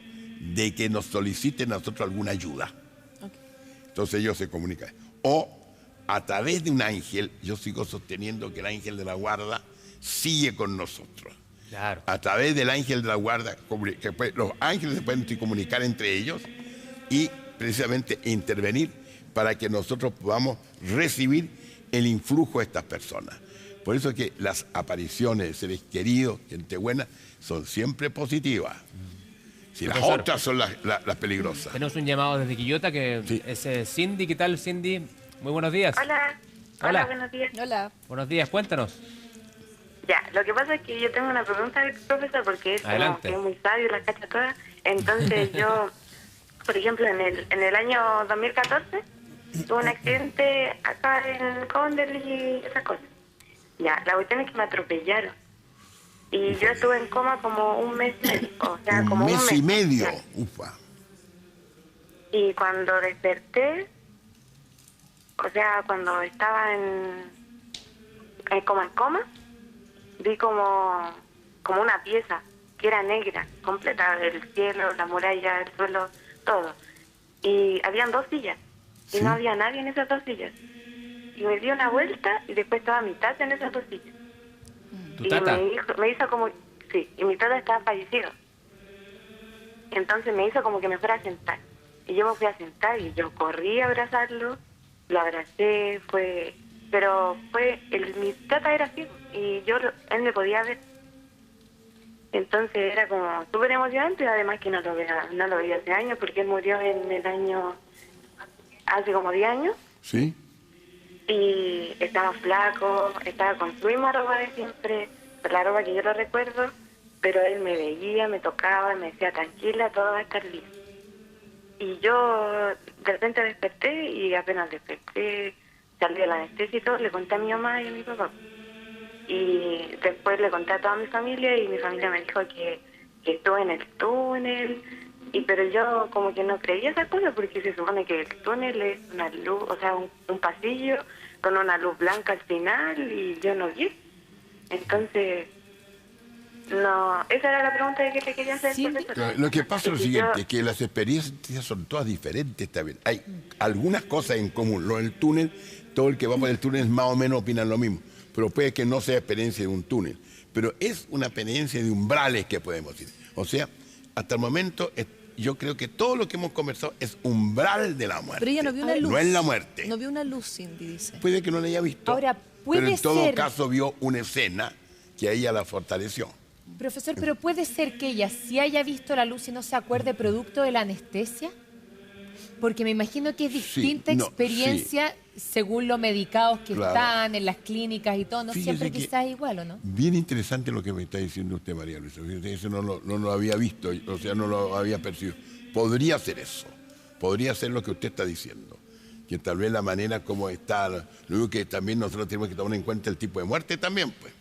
de que nos soliciten a nosotros alguna ayuda. Entonces ellos se comunican. O a través de un ángel, yo sigo sosteniendo que el ángel de la guarda sigue con nosotros. Claro. A través del ángel de la guarda, los ángeles se pueden comunicar entre ellos y precisamente intervenir para que nosotros podamos recibir el influjo de estas personas. Por eso es que las apariciones de seres queridos, gente buena, son siempre positivas. Si las otras son las peligrosas. Tenemos un llamado desde Quillota que es Cindy. ¿Qué tal, Cindy? Muy buenos días. Hola, buenos días. Hola. Buenos días, cuéntanos. Ya, lo que pasa es que yo tengo una pregunta al profesor porque es como que es muy sabio, la cacha toda. Entonces yo, por ejemplo, en el año 2014 tuve un accidente acá en Condel y esas cosas. Ya, la cuestión es que me atropellaron. Y yo estuve en coma como un mes, o sea, como un mes y medio. Ufa. Y cuando desperté, o sea, cuando estaba en coma, vi como una pieza que era negra, completa, el cielo, la muralla, el suelo, todo. Y habían 2 sillas, y no había nadie en esas 2 sillas. Y me di una vuelta y después estaba mi tata en esas 2 sillas. ¿Tu tata? Me hizo como, sí, y mi tata estaba fallecido. Entonces me hizo como que me fuera a sentar. Y yo me fui a sentar y yo corrí a abrazarlo, lo abracé, pero mi tata era ciego y él me podía ver. Entonces era como súper emocionante, además que no lo veía hace años, porque él murió en el año, hace como 10 años. Sí. Y estaba flaco, estaba con su misma ropa de siempre, la ropa que yo lo recuerdo, pero él me veía, me tocaba, me decía, tranquila, todo va a estar bien. Y yo de repente desperté y apenas desperté, salí de la anestesia y todo, le conté a mi mamá y a mi papá. Y después le conté a toda mi familia y mi familia me dijo que estuve en el túnel, pero yo como que no creía esas cosas porque se supone que el túnel es una luz, o sea, un pasillo con una luz blanca al final y yo no vi. Entonces, no, esa era la pregunta que te quería hacer. Sí. Lo que pasa es lo siguiente, que las experiencias son todas diferentes también. Hay algunas cosas en común. Lo del túnel, todo el que va por el túnel más o menos opina lo mismo. Pero puede que no sea experiencia de un túnel. Pero es una experiencia de umbrales que podemos decir. O sea, hasta el momento yo creo que todo lo que hemos conversado es umbral de la muerte. Pero ella no vio una luz. No es la muerte. No vio una luz, Cindy, dice. Puede que no la haya visto. Ahora, puede pero en todo ser... caso vio una escena que a ella la fortaleció. Profesor, pero puede ser que ella sí haya visto la luz y no se acuerde producto de la anestesia, porque me imagino que es distinta experiencia según los medicados que están en las clínicas y todo, no siempre quizás es igual, ¿o no? Bien interesante lo que me está diciendo usted, María Luisa. Eso no lo había visto, o sea, no lo había percibido. Podría ser eso, podría ser lo que usted está diciendo, que tal vez la manera como está, lo único que también nosotros tenemos que tomar en cuenta el tipo de muerte también, pues.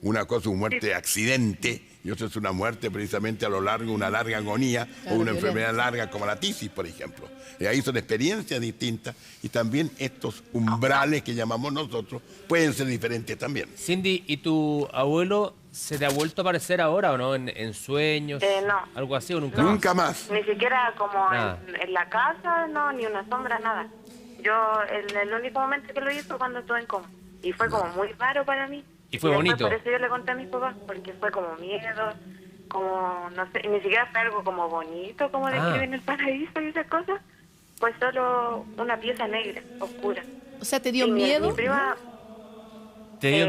Una cosa es una muerte de accidente y otra es una muerte precisamente a lo largo, una larga agonía o una enfermedad larga como la tisis, por ejemplo. Y ahí son experiencias distintas y también estos umbrales que llamamos nosotros pueden ser diferentes también. Cindy, ¿y tu abuelo se te ha vuelto a aparecer ahora o no? ¿En sueños? No. ¿Algo así o nunca más? Nunca más. Ni siquiera como en la casa, no, ni una sombra, nada. Yo, el único momento que lo hice fue cuando estuve en coma. Y fue como muy raro para mí. Y fue bonito. Por eso yo le conté a mis papás, porque fue como miedo, como, no sé, ni siquiera fue algo como bonito, como describen el paraíso y esas cosas. Fue solo una pieza negra, oscura. O sea, ¿te dio miedo? Mi prima, ¿Te dio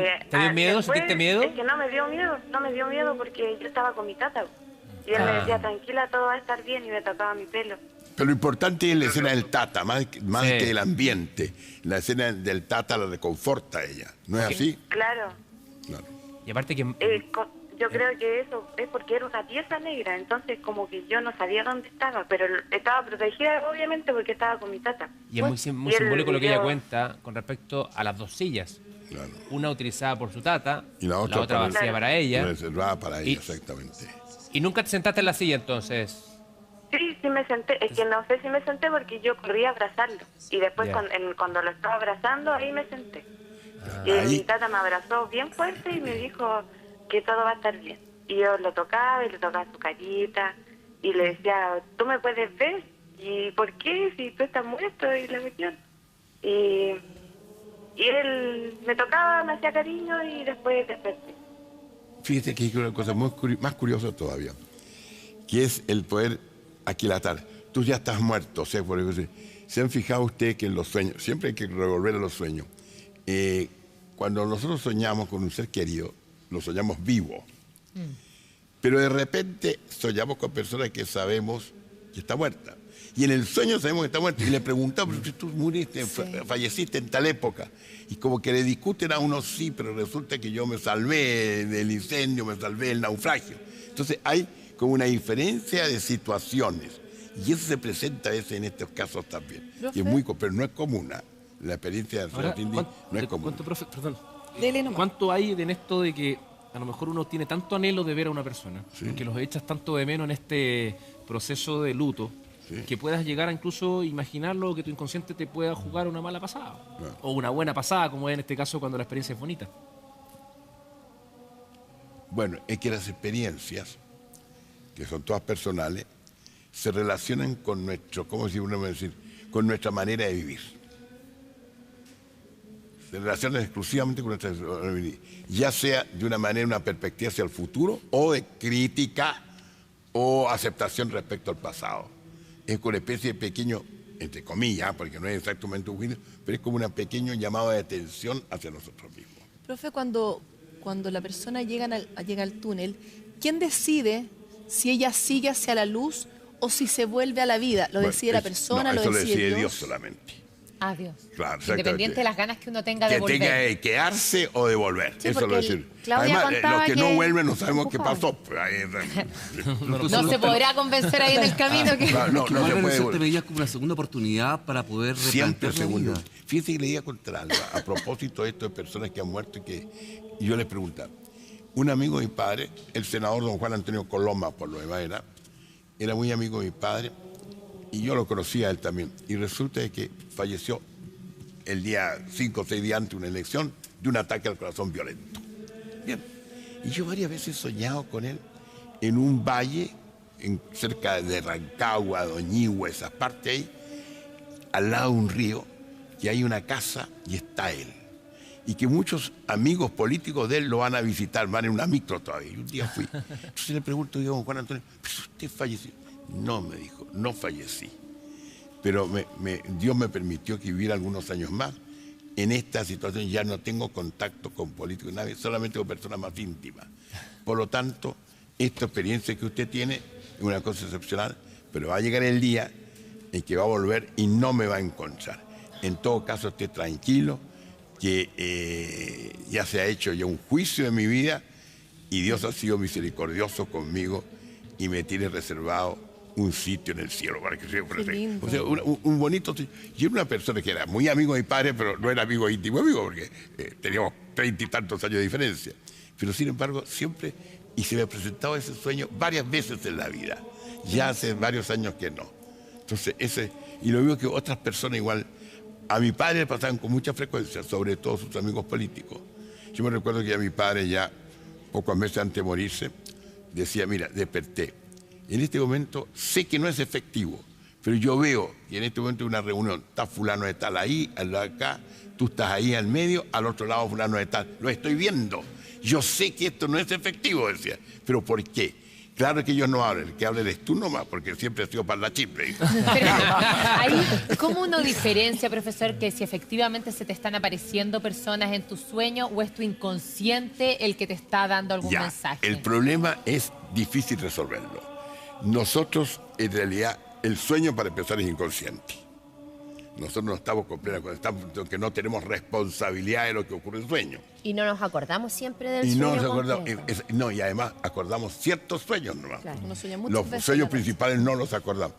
miedo? después, ¿Sentiste miedo? Es que no me dio miedo porque yo estaba con mi tata. Y él me decía, tranquila, todo va a estar bien, y me tocaba mi pelo. Pero lo importante es la escena del Tata, más que el ambiente. La escena del Tata la reconforta a ella, ¿no es así? Claro. Y aparte que... yo creo que eso es porque era una pieza negra, entonces como que yo no sabía dónde estaba, pero estaba protegida obviamente porque estaba con mi tata. Y es muy simbólico lo que ella cuenta con respecto a las 2 sillas. Claro. Una utilizada por su tata y la otra vacía para ella. Reservada para ella, exactamente. ¿Y nunca te sentaste en la silla entonces? Sí me senté. Es que no sé si me senté porque yo corrí a abrazarlo. Y después cuando lo estaba abrazando, ahí me senté. Y mi tata me abrazó bien fuerte y me dijo que todo va a estar bien. Y yo lo tocaba y le tocaba su carita y le decía, ¿tú me puedes ver? ¿Y por qué? Si tú estás muerto. Y la cuestión. Y él me tocaba, me hacía cariño y después desperté. Fíjate que hay una cosa más curiosa todavía, que es el poder aquilatar. Tú ya estás muerto, o sea, por ejemplo, ¿se han fijado ustedes que en los sueños, siempre hay que revolver a los sueños, cuando nosotros soñamos con un ser querido, lo soñamos vivo, pero de repente soñamos con personas que sabemos que está muerta, y en el sueño sabemos que está muerta, y le preguntamos, tú muriste, falleciste en tal época, y como que le discuten a uno, sí, pero resulta que yo me salvé del incendio, me salvé del naufragio. Entonces hay como una diferencia de situaciones, y eso se presenta a veces en estos casos también, que es pero no es común. La experiencia de Cindy no es común. ¿Cuánto hay en esto de que a lo mejor uno tiene tanto anhelo de ver a una persona, que los echas tanto de menos en este proceso de luto, que puedas llegar a incluso imaginarlo, que tu inconsciente te pueda jugar una mala pasada, o una buena pasada, como es en este caso cuando la experiencia es bonita. Bueno, es que las experiencias, que son todas personales, se relacionan con nuestro, ¿cómo se puede decir? Con nuestra manera de vivir. Se relacionan exclusivamente con nuestra manera de vivir, ya sea de una manera, una perspectiva hacia el futuro, o de crítica o aceptación respecto al pasado. Es como una especie de pequeño, entre comillas, porque no es exactamente un juicio, pero es como un pequeño llamado de atención hacia nosotros mismos. Profe, cuando la persona llega al túnel, ¿quién decide si ella sigue hacia la luz o si se vuelve a la vida? ¿Lo decide la persona? No, ¿lo eso decide Dios solamente? Ah, Dios. Claro, independiente de las ganas que uno tenga de volver. Que tenga de quedarse o de volver. Sí, eso lo decir. Claudia Además, los que no vuelven no sabemos qué pasó. No se podrá convencer ahí en el camino. Que... No se puede. Te veías como una segunda oportunidad para poder siempre segundo. vida. Fíjense que le iba a contar algo a propósito de esto de personas que han muerto y yo les preguntaba. Un amigo de mi padre, el senador don Juan Antonio Coloma, por lo demás era muy amigo de mi padre y yo lo conocía a él también. Y resulta de que falleció el día 5 o 6 días antes de una elección de un ataque al corazón violento. Bien. Y yo varias veces he soñado con él en un valle cerca de Rancagua, Doñihue, esas partes ahí, al lado de un río, que hay una casa y está él. Y que muchos amigos políticos de él lo van a visitar, van en una micro todavía. Y un día fui. Entonces le pregunto yo a Juan Antonio, ¿pero usted falleció? No, me dijo, no fallecí. Pero Dios me permitió que viviera algunos años más. En esta situación ya no tengo contacto con políticos, nadie, solamente con personas más íntimas. Por lo tanto, esta experiencia que usted tiene es una cosa excepcional, pero va a llegar el día en que va a volver y no me va a encontrar. En todo caso, esté tranquilo, que ya se ha hecho ya un juicio de mi vida y Dios ha sido misericordioso conmigo y me tiene reservado un sitio en el cielo para que siempre esté. O sea, un bonito. Yo era una persona que era muy amigo de mi padre, pero no era amigo íntimo amigo, porque teníamos 30 y tantos años de diferencia. Pero sin embargo, siempre, y se me ha presentado ese sueño varias veces en la vida. Ya hace varios años que no. Entonces, y lo digo que otras personas igual, a mi padre le pasaban con mucha frecuencia, sobre todo sus amigos políticos. Yo me recuerdo que a mi padre ya, pocos meses antes de morirse, decía, mira, desperté. En este momento sé que no es efectivo, pero yo veo que en este momento hay una reunión, está fulano de tal ahí, al lado de acá, tú estás ahí al medio, al otro lado fulano de tal. Lo estoy viendo. Yo sé que esto no es efectivo, decía. ¿Pero por qué? Claro que ellos no hablan, el que hable eres tú nomás, porque siempre ha sido para la chipre. Pero ahí, ¿cómo uno diferencia, profesor, que si efectivamente se te están apareciendo personas en tu sueño o es tu inconsciente el que te está dando algún mensaje? El problema es difícil resolverlo. Nosotros, en realidad, el sueño para empezar es inconsciente. Nosotros no estamos con plena conciencia, que no tenemos responsabilidad de lo que ocurre en el sueño. Y no nos acordamos siempre del y sueño. No nos acordamos, no, y además acordamos ciertos sueños nomás. Claro, uno sueña muchas los veces sueños principales no los acordamos.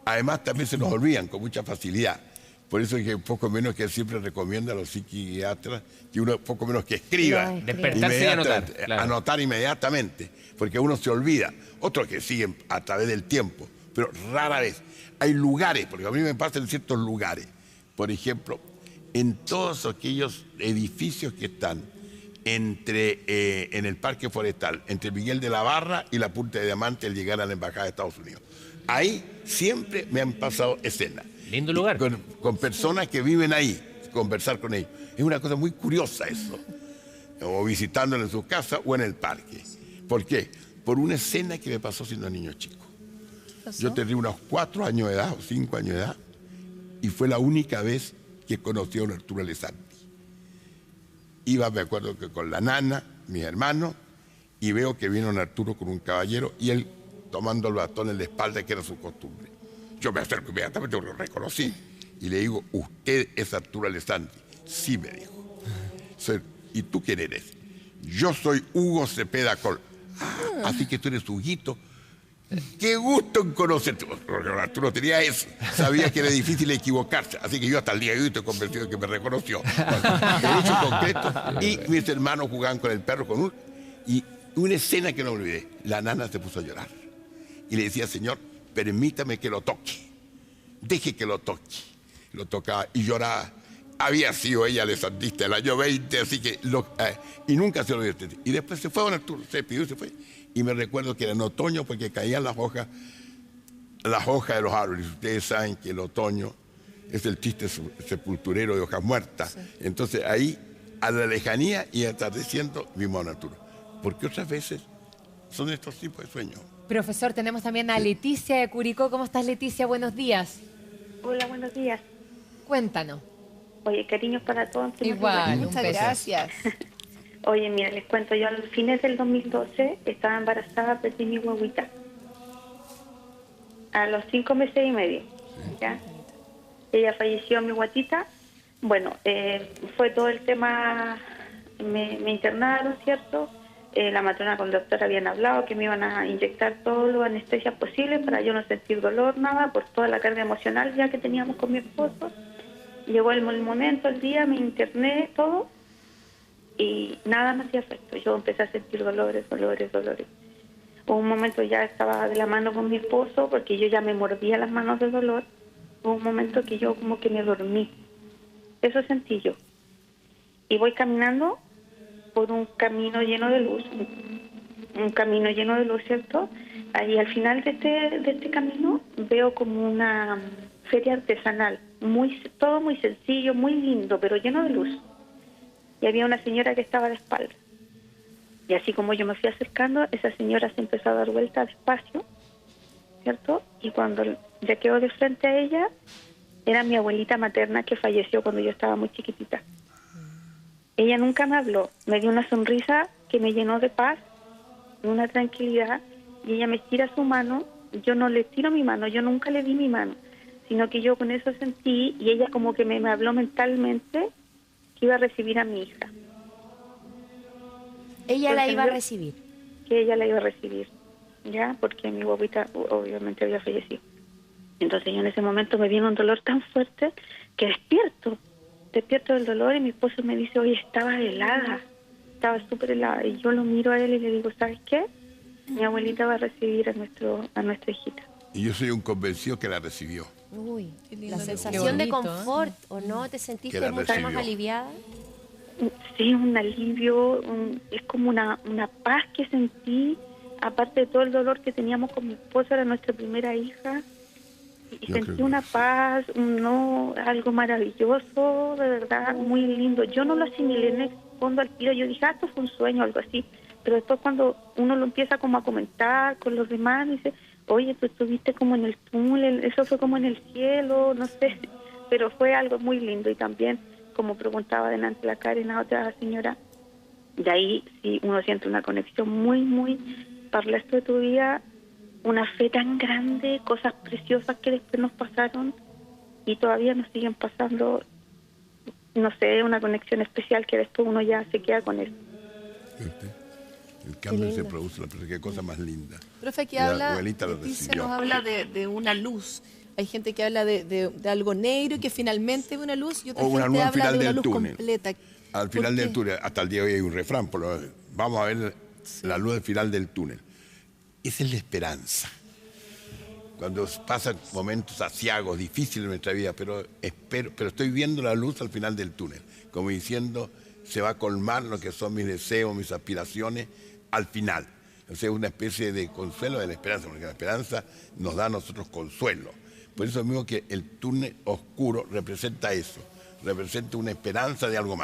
Además, también se nos olvidan con mucha facilidad. Por eso es que poco menos que siempre recomienda a los psiquiatras que uno poco menos que escriba. Despertarse y anotar. Claro. Anotar inmediatamente, porque uno se olvida. Otros que siguen a través del tiempo, pero rara vez. Hay lugares, porque a mí me pasa en ciertos lugares. Por ejemplo, en todos aquellos edificios que están en el Parque Forestal, entre Miguel de la Barra y la Punta de Diamante al llegar a la Embajada de Estados Unidos. Ahí siempre me han pasado escenas. Lindo lugar. Con personas que viven ahí, conversar con ellos. Es una cosa muy curiosa eso. O visitándolos en su casa o en el parque. ¿Por qué? Por una escena que me pasó siendo niño chico. Yo tenía unos 4 años de edad o 5 años de edad y fue la única vez que conocí a un Arturo Alessandri. Iba, me acuerdo que con la nana, mis hermanos, y veo que vino un Arturo con un caballero y él tomando el bastón en la espalda, que era su costumbre. Yo me acerco inmediatamente, lo reconocí y le digo, ¿usted es Arturo Alessandri? Sí, me dijo. ¿Y tú quién eres? Yo soy Hugo Cepeda Col. Así que tú eres Huguito. Qué gusto en conocerte. Porque Arturo tenía eso. Sabía que era difícil equivocarse. Así que yo hasta el día de hoy estoy convencido de que me reconoció. De hecho concreto. Y mis hermanos jugaban con el perro, Y una escena que no olvidé, la nana se puso a llorar. Y le decía, Señor, permítame que lo toque. Deje que lo toque. Lo tocaba y lloraba. Había sido ella alessandrista el año 20, así que... y nunca se lo olvidó. Y después se fue a don Arturo, se despidió y se fue. Y me recuerdo que era en otoño porque caían las hojas de los árboles. Ustedes saben que el otoño es el triste sepulturero de hojas muertas. Sí. Entonces ahí, a la lejanía y atardeciendo, vimos a don Arturo. Porque otras veces son estos tipos de sueños. Profesor, tenemos también a Leticia de Curicó. ¿Cómo estás, Leticia? Buenos días. Hola, buenos días. Cuéntanos. Oye, cariños para todos. Igual, muchas gracias. Oye, mira, les cuento, yo a los fines del 2012 estaba embarazada, perdí mi guaguita. A los 5 meses y medio, ¿ya? Ella falleció, mi guatita. Bueno, fue todo el tema, me internaron, ¿cierto? La matrona con el doctor habían hablado que me iban a inyectar todas las anestesias posibles para yo no sentir dolor, nada, por toda la carga emocional ya que teníamos con mi esposo. Llegó el momento, el día, me interné, todo, y nada me hacía efecto. Yo empecé a sentir dolores. Hubo un momento, ya estaba de la mano con mi esposo, porque yo ya me mordía las manos de dolor. Hubo un momento que yo como que me dormí. Eso sentí yo. Y voy caminando por un camino lleno de luz, ¿cierto? Ahí al final de este camino veo como una feria artesanal, todo muy sencillo, muy lindo, pero lleno de luz. Y había una señora que estaba de espalda. Y así como yo me fui acercando, esa señora se empezó a dar vuelta despacio, ¿cierto? Y cuando ya quedó de frente a ella, era mi abuelita materna que falleció cuando yo estaba muy chiquitita. Ella nunca me habló, me dio una sonrisa que me llenó de paz, de una tranquilidad, y ella me tira su mano. Yo no le tiro mi mano, yo nunca le di mi mano, sino que yo con eso sentí, y ella como que me habló mentalmente que iba a recibir a mi hija. ¿Ella la iba a recibir? Que ella la iba a recibir, ¿ya? Porque mi guaguita obviamente había fallecido. Entonces yo en ese momento me vino un dolor tan fuerte que despierto del dolor, y mi esposo me dice, oye, estaba helada, estaba súper helada. Y yo lo miro a él y le digo, ¿sabes qué? Mi abuelita va a recibir a nuestra hijita. Y yo soy un convencido que la recibió. Uy, la sensación de confort, ¿o no? ¿Te sentiste mucho más aliviada? Sí, un alivio, es como una paz que sentí, aparte de todo el dolor que teníamos con mi esposa, era nuestra primera hija, y sentí una paz, algo maravilloso, de verdad, muy lindo. Yo no lo asimilé en el fondo al tiro, yo dije, esto fue un sueño, algo así, pero después cuando uno lo empieza como a comentar con los demás, dice, oye, tú estuviste como en el túnel, eso fue como en el cielo, no sé, pero fue algo muy lindo. Y también, como preguntaba delante la Karen, a otra señora, de ahí sí uno siente una conexión muy, para el resto de tu vida, una fe tan grande, cosas preciosas que después nos pasaron y todavía nos siguen pasando, no sé, una conexión especial que después uno ya se queda con él. El cambio se produce, qué cosa más linda. Profe, aquí habla, nos habla de una luz. Hay gente que habla de algo negro y que finalmente ve una luz, y otra gente habla de una luz completa. Al final del túnel, hasta el día de hoy hay un refrán, vamos a ver la luz al final del túnel. Esa es la esperanza. Cuando pasan momentos aciagos, difíciles en nuestra vida, pero estoy viendo la luz al final del túnel, como diciendo, se va a colmar lo que son mis deseos, mis aspiraciones, al final. O sea, una especie de consuelo de la esperanza, porque la esperanza nos da a nosotros consuelo. Por eso mismo que el túnel oscuro representa eso, representa una esperanza de algo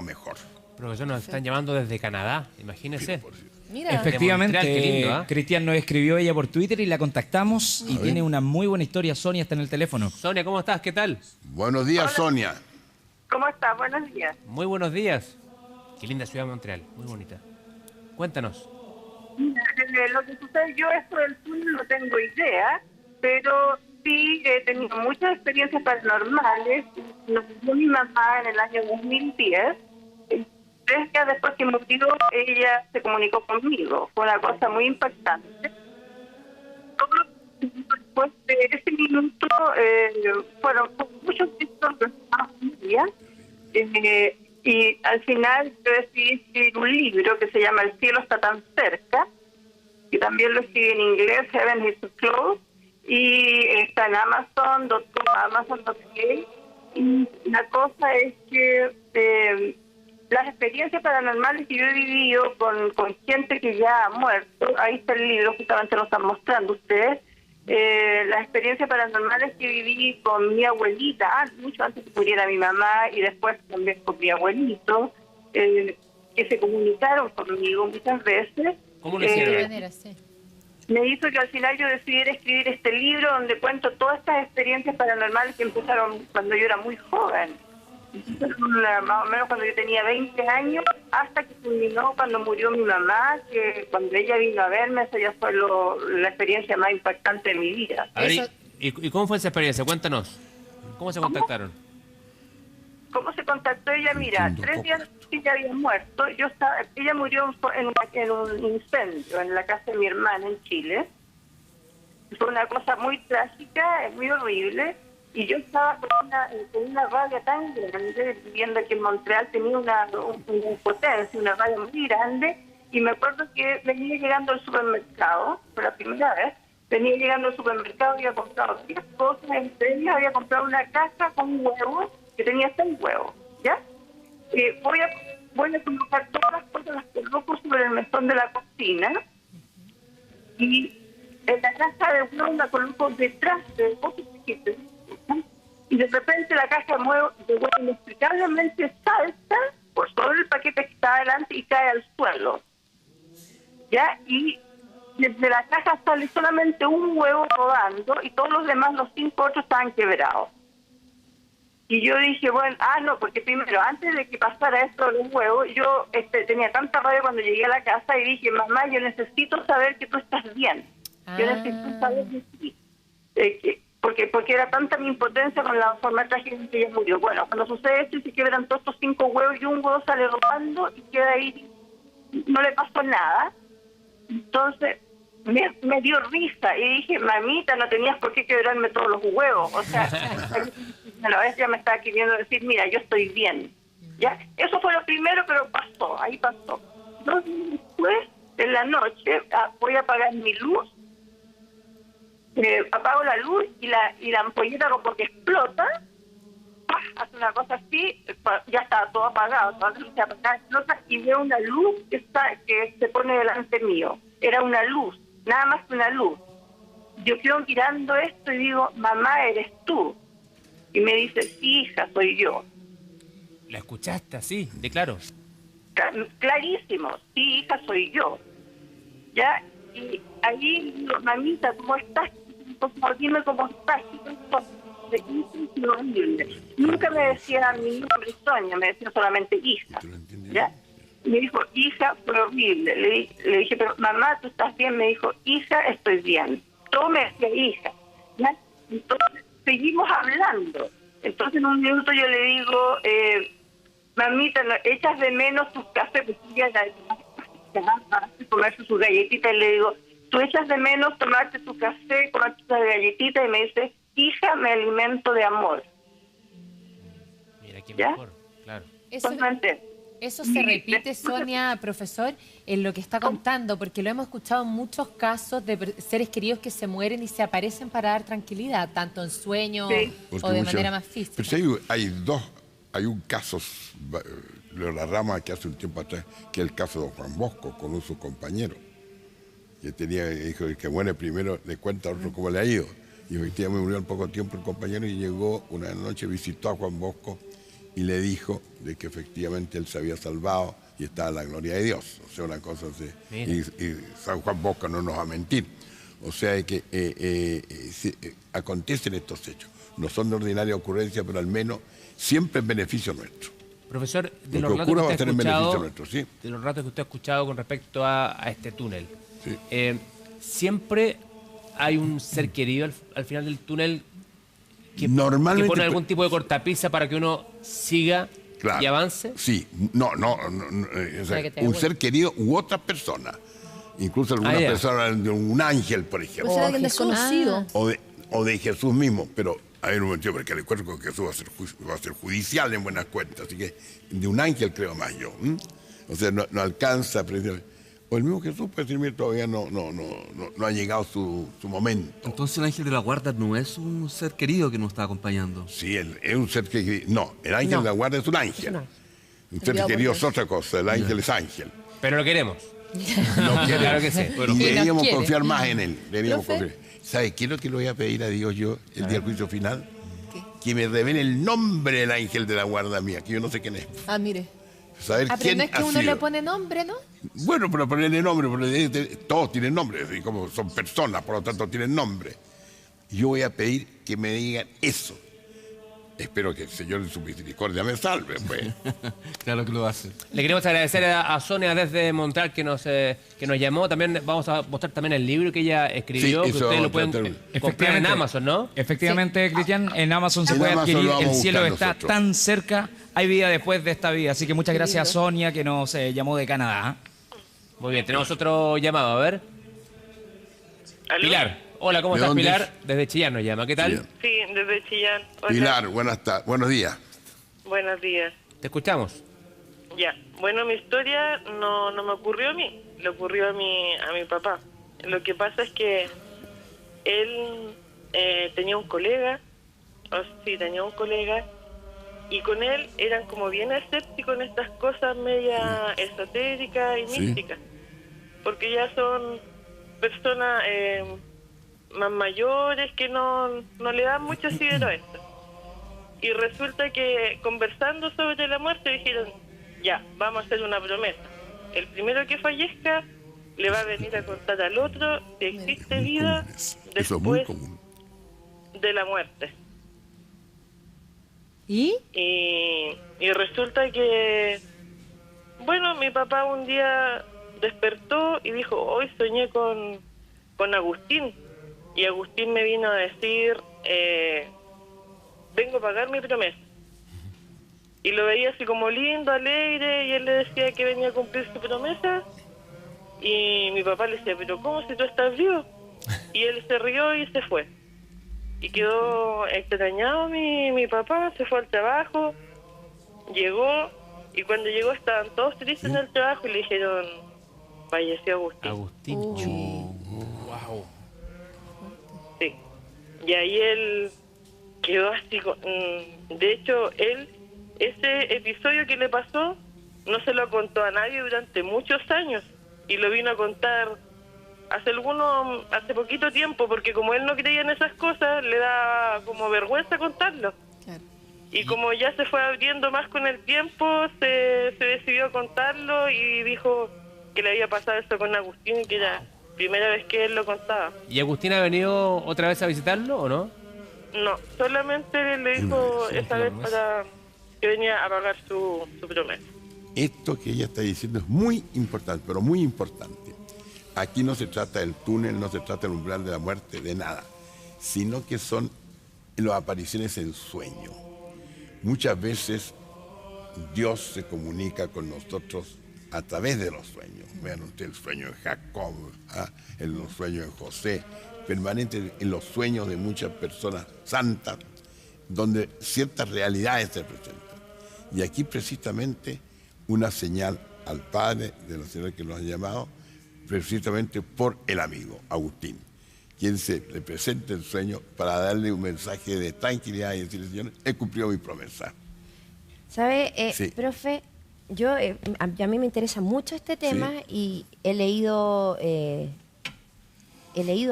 mejor. Profesor, nos están llamando desde Canadá, imagínese. Mira. Efectivamente, qué lindo, ¿eh? Cristian nos escribió ella por Twitter y la contactamos y tiene una muy buena historia. Sonia está en el teléfono. Sonia, ¿cómo estás? ¿Qué tal? Buenos días, hola. Sonia. ¿Cómo estás? Buenos días. Muy buenos días. Qué linda ciudad de Montreal, muy bonita. Cuéntanos. Mira, lo que sucede, yo esto del túnel no tengo idea, pero sí he tenido muchas experiencias paranormales. Nos dio mi mamá en el año 2010. 3 días después que murió, ella se comunicó conmigo. Fue una cosa muy impactante. Después de ese minuto, fueron muchos minutos de familia. Y al final yo decidí escribir un libro que se llama El cielo está tan cerca, que también lo escribí en inglés, Heaven is so close, y está en Amazon.com, Amazon.ca. Y la cosa es que las experiencias paranormales que yo he vivido con gente que ya ha muerto, ahí está el libro, justamente lo están mostrando ustedes, las experiencias paranormales que viví con mi abuelita, mucho antes que muriera mi mamá, y después también con mi abuelito, que se comunicaron conmigo muchas veces. ¿Cómo lo hicieron? Me hizo que al final yo decidiera escribir este libro donde cuento todas estas experiencias paranormales que empezaron cuando yo era muy joven. Más o menos cuando yo tenía 20 años, hasta que culminó cuando murió mi mamá, que cuando ella vino a verme, esa ya fue la experiencia más impactante de mi vida. A ver, ¿y cómo fue esa experiencia? Cuéntanos. ¿Cómo se contactaron? ¿Cómo se contactó ella? Mira, 3 días después que ella había muerto, ella murió en un incendio en la casa de mi hermana en Chile. Fue una cosa muy trágica, muy horrible. Y yo estaba con una rabia tan grande, viendo que en Montreal tenía una potencia, una rabia muy grande, y me acuerdo que venía llegando al supermercado, por la primera vez, venía llegando al supermercado y había comprado 10 cosas, entre ellas había comprado una caja con huevos, que tenía 6 huevos, ¿ya? Voy a colocar todas las cosas, las coloco sobre el mesón de la cocina, y en la caja de huevos la coloco detrás de cosas que y de repente la caja de huevo inexplicablemente salta por sobre el paquete que está adelante y cae al suelo. ¿Ya? Y desde la caja sale solamente un huevo rodando y todos los demás, los 5 otros, estaban quebrados. Y yo dije, bueno, no, porque primero, antes de que pasara esto de los huevos, yo tenía tanta rabia cuando llegué a la casa y dije, mamá, yo necesito saber que tú estás bien. Yo necesito saber de ti. Porque era tanta mi impotencia con la forma trágica en que ella murió. Bueno, cuando sucede esto y se quiebran todos estos 5 huevos y un huevo sale rodando y queda ahí, no le pasó nada. Entonces me dio risa y dije, mamita, no tenías por qué quebrarme todos los huevos. O sea, a la vez ya me estaba queriendo decir, mira, yo estoy bien. ¿Ya? Eso fue lo primero, pero pasó, ahí pasó. 2 días después, en la noche, voy a apagar mi luz. Apago la luz y la ampolleta como que explota, hace una cosa así, ya estaba todo apagado, toda la luz se apaga, explota y veo una luz que se pone delante mío. Era una luz, nada más que una luz. Yo quedo mirando esto y digo, mamá, eres tú. Y me dice, sí, hija, soy yo. ¿La escuchaste así, de claro? Clarísimo, sí, hija, soy yo. ¿Ya? Y ahí digo, mamita, ¿cómo estás? Dime cómo estás. Nunca me decía mi nombre Sonia, me decía solamente hija. ¿Ya? Me dijo, hija, fue horrible. Le dije, pero mamá, ¿tú estás bien? Me dijo, hija, estoy bien. Todo me decía hija. ¿Ya? Entonces seguimos hablando. Entonces en un minuto yo le digo, mamita, ¿no echas de menos tus cafés? Porque ella comerse sus galletitas, y le digo, ¿tú echas de menos tomarte tu café, comerte tus galletitas? Y me dice, hija, me alimento de amor. Mira qué ¿ya? mejor, claro. Eso se repite, Sonia, profesor, en lo que está contando, porque lo hemos escuchado en muchos casos de seres queridos que se mueren y se aparecen para dar tranquilidad, tanto en sueños o de manera más física. Pero sí hay un caso de la rama que hace un tiempo atrás, que es el caso de Juan Bosco con un su compañero, que dijo que muere primero, le cuenta a otro cómo le ha ido. Y efectivamente murió en poco tiempo el compañero y llegó una noche, visitó a Juan Bosco y le dijo de que efectivamente él se había salvado y estaba en la gloria de Dios. O sea, una cosa así. Y San Juan Bosco no nos va a mentir. O sea, que acontecen estos hechos. No son de ordinaria ocurrencia, pero al menos siempre en beneficio nuestro. Profesor, de lo los que ocurra va a ser en beneficio nuestro, ¿sí? De los ratos que usted ha escuchado con respecto a este túnel, sí. Siempre hay un ser querido al final del túnel que pone algún tipo de cortapisa para que uno siga y avance. Sí, o sea, un ser querido u otra persona. Incluso alguna persona de un ángel, por ejemplo. O sea, alguien desconocido. O de Jesús mismo, pero A ver, un momento, porque el encuentro con Jesús va a ser judicial en buenas cuentas, así que de un ángel creo más yo. O sea, no alcanza a apreciar. O el mismo Jesús puede decir, mira, todavía no ha llegado su momento. Entonces el ángel de la guarda no es un ser querido que nos está acompañando. Sí, es un ser que... No, el ángel de la guarda es un ángel. Un ser querido es otra cosa, el ángel es ángel. Pero lo queremos. Claro que sí. Y deberíamos confiar más en él. ¿Sabe qué es lo que le voy a pedir a Dios yo el día del juicio final? ¿Qué? Que me revele el nombre del ángel de la guarda mía, que yo no sé quién es. Ah, mire. Saber pero quién no es que ha uno sido. le pone nombre, ¿no? Bueno, pero ponerle nombre, porque todos tienen nombre, así como son personas, por lo tanto tienen nombre. Yo voy a pedir que me digan eso. Espero que el Señor en su misericordia me salve, pues. Claro que lo hace. Le queremos agradecer a Sonia desde Montreal que nos llamó. También vamos a mostrar también el libro que ella escribió, que ustedes lo pueden comprar en Amazon, ¿no? Efectivamente, Cristian, en Amazon se puede adquirir. El cielo está tan cerca, hay vida después de esta vida. Así que muchas gracias a Sonia que nos llamó de Canadá. Muy bien, tenemos otro llamado, a ver. ¿Aló? Pilar. Hola, ¿cómo estás, Pilar? Desde Chillán nos llama. ¿Qué tal? Sí, desde Chillán. Hola. Pilar, buenos días. Buenos días. Te escuchamos. Ya, bueno, mi historia no me ocurrió a mí, le ocurrió a mi papá. Lo que pasa es que él tenía un colega, y con él eran como bien escépticos en estas cosas media esotéricas y místicas, porque ya son personas más mayores que no le dan mucho asidero a esto. Y resulta que conversando sobre la muerte dijeron, ya, vamos a hacer una promesa. El primero que fallezca le va a venir a contar al otro que existe vida después de la muerte. ¿Y resulta que, bueno, mi papá un día despertó y dijo, hoy soñé con Agustín. Y Agustín me vino a decir, vengo a pagar mi promesa. Y lo veía así como lindo, alegre, y él le decía que venía a cumplir su promesa. Y mi papá le decía, pero ¿cómo si tú estás vivo? Y él se rió y se fue. Y quedó extrañado mi papá, se fue al trabajo, llegó, y cuando llegó estaban todos tristes en el trabajo y le dijeron, falleció Agustín. Agustín, wow. Sí. Y ahí él quedó así. De hecho, ese episodio que le pasó, no se lo contó a nadie durante muchos años. Y lo vino a contar hace poquito tiempo, porque como él no creía en esas cosas, le da como vergüenza contarlo. Claro. Y como ya se fue abriendo más con el tiempo, se decidió contarlo y dijo que le había pasado eso con Agustín y que era primera vez que él lo contaba. ¿Y Agustín ha venido otra vez a visitarlo o no? No, solamente le dijo esa vez para que venía a pagar su promesa. Esto que ella está diciendo es muy importante, pero muy importante. Aquí no se trata del túnel, no se trata del umbral de la muerte, de nada, sino que son las apariciones en sueño. Muchas veces Dios se comunica con nosotros a través de los sueños. Vean ustedes el sueño de Jacob, en los sueños de José, permanente en los sueños de muchas personas santas, donde ciertas realidades se presentan. Y aquí precisamente una señal al Padre de la señora que nos ha llamado, precisamente por el amigo, Agustín, quien se le presenta el sueño para darle un mensaje de tranquilidad y decirle, Señor, he cumplido mi promesa. ¿Sabe, Sí. profe? A mí me interesa mucho este tema y he leído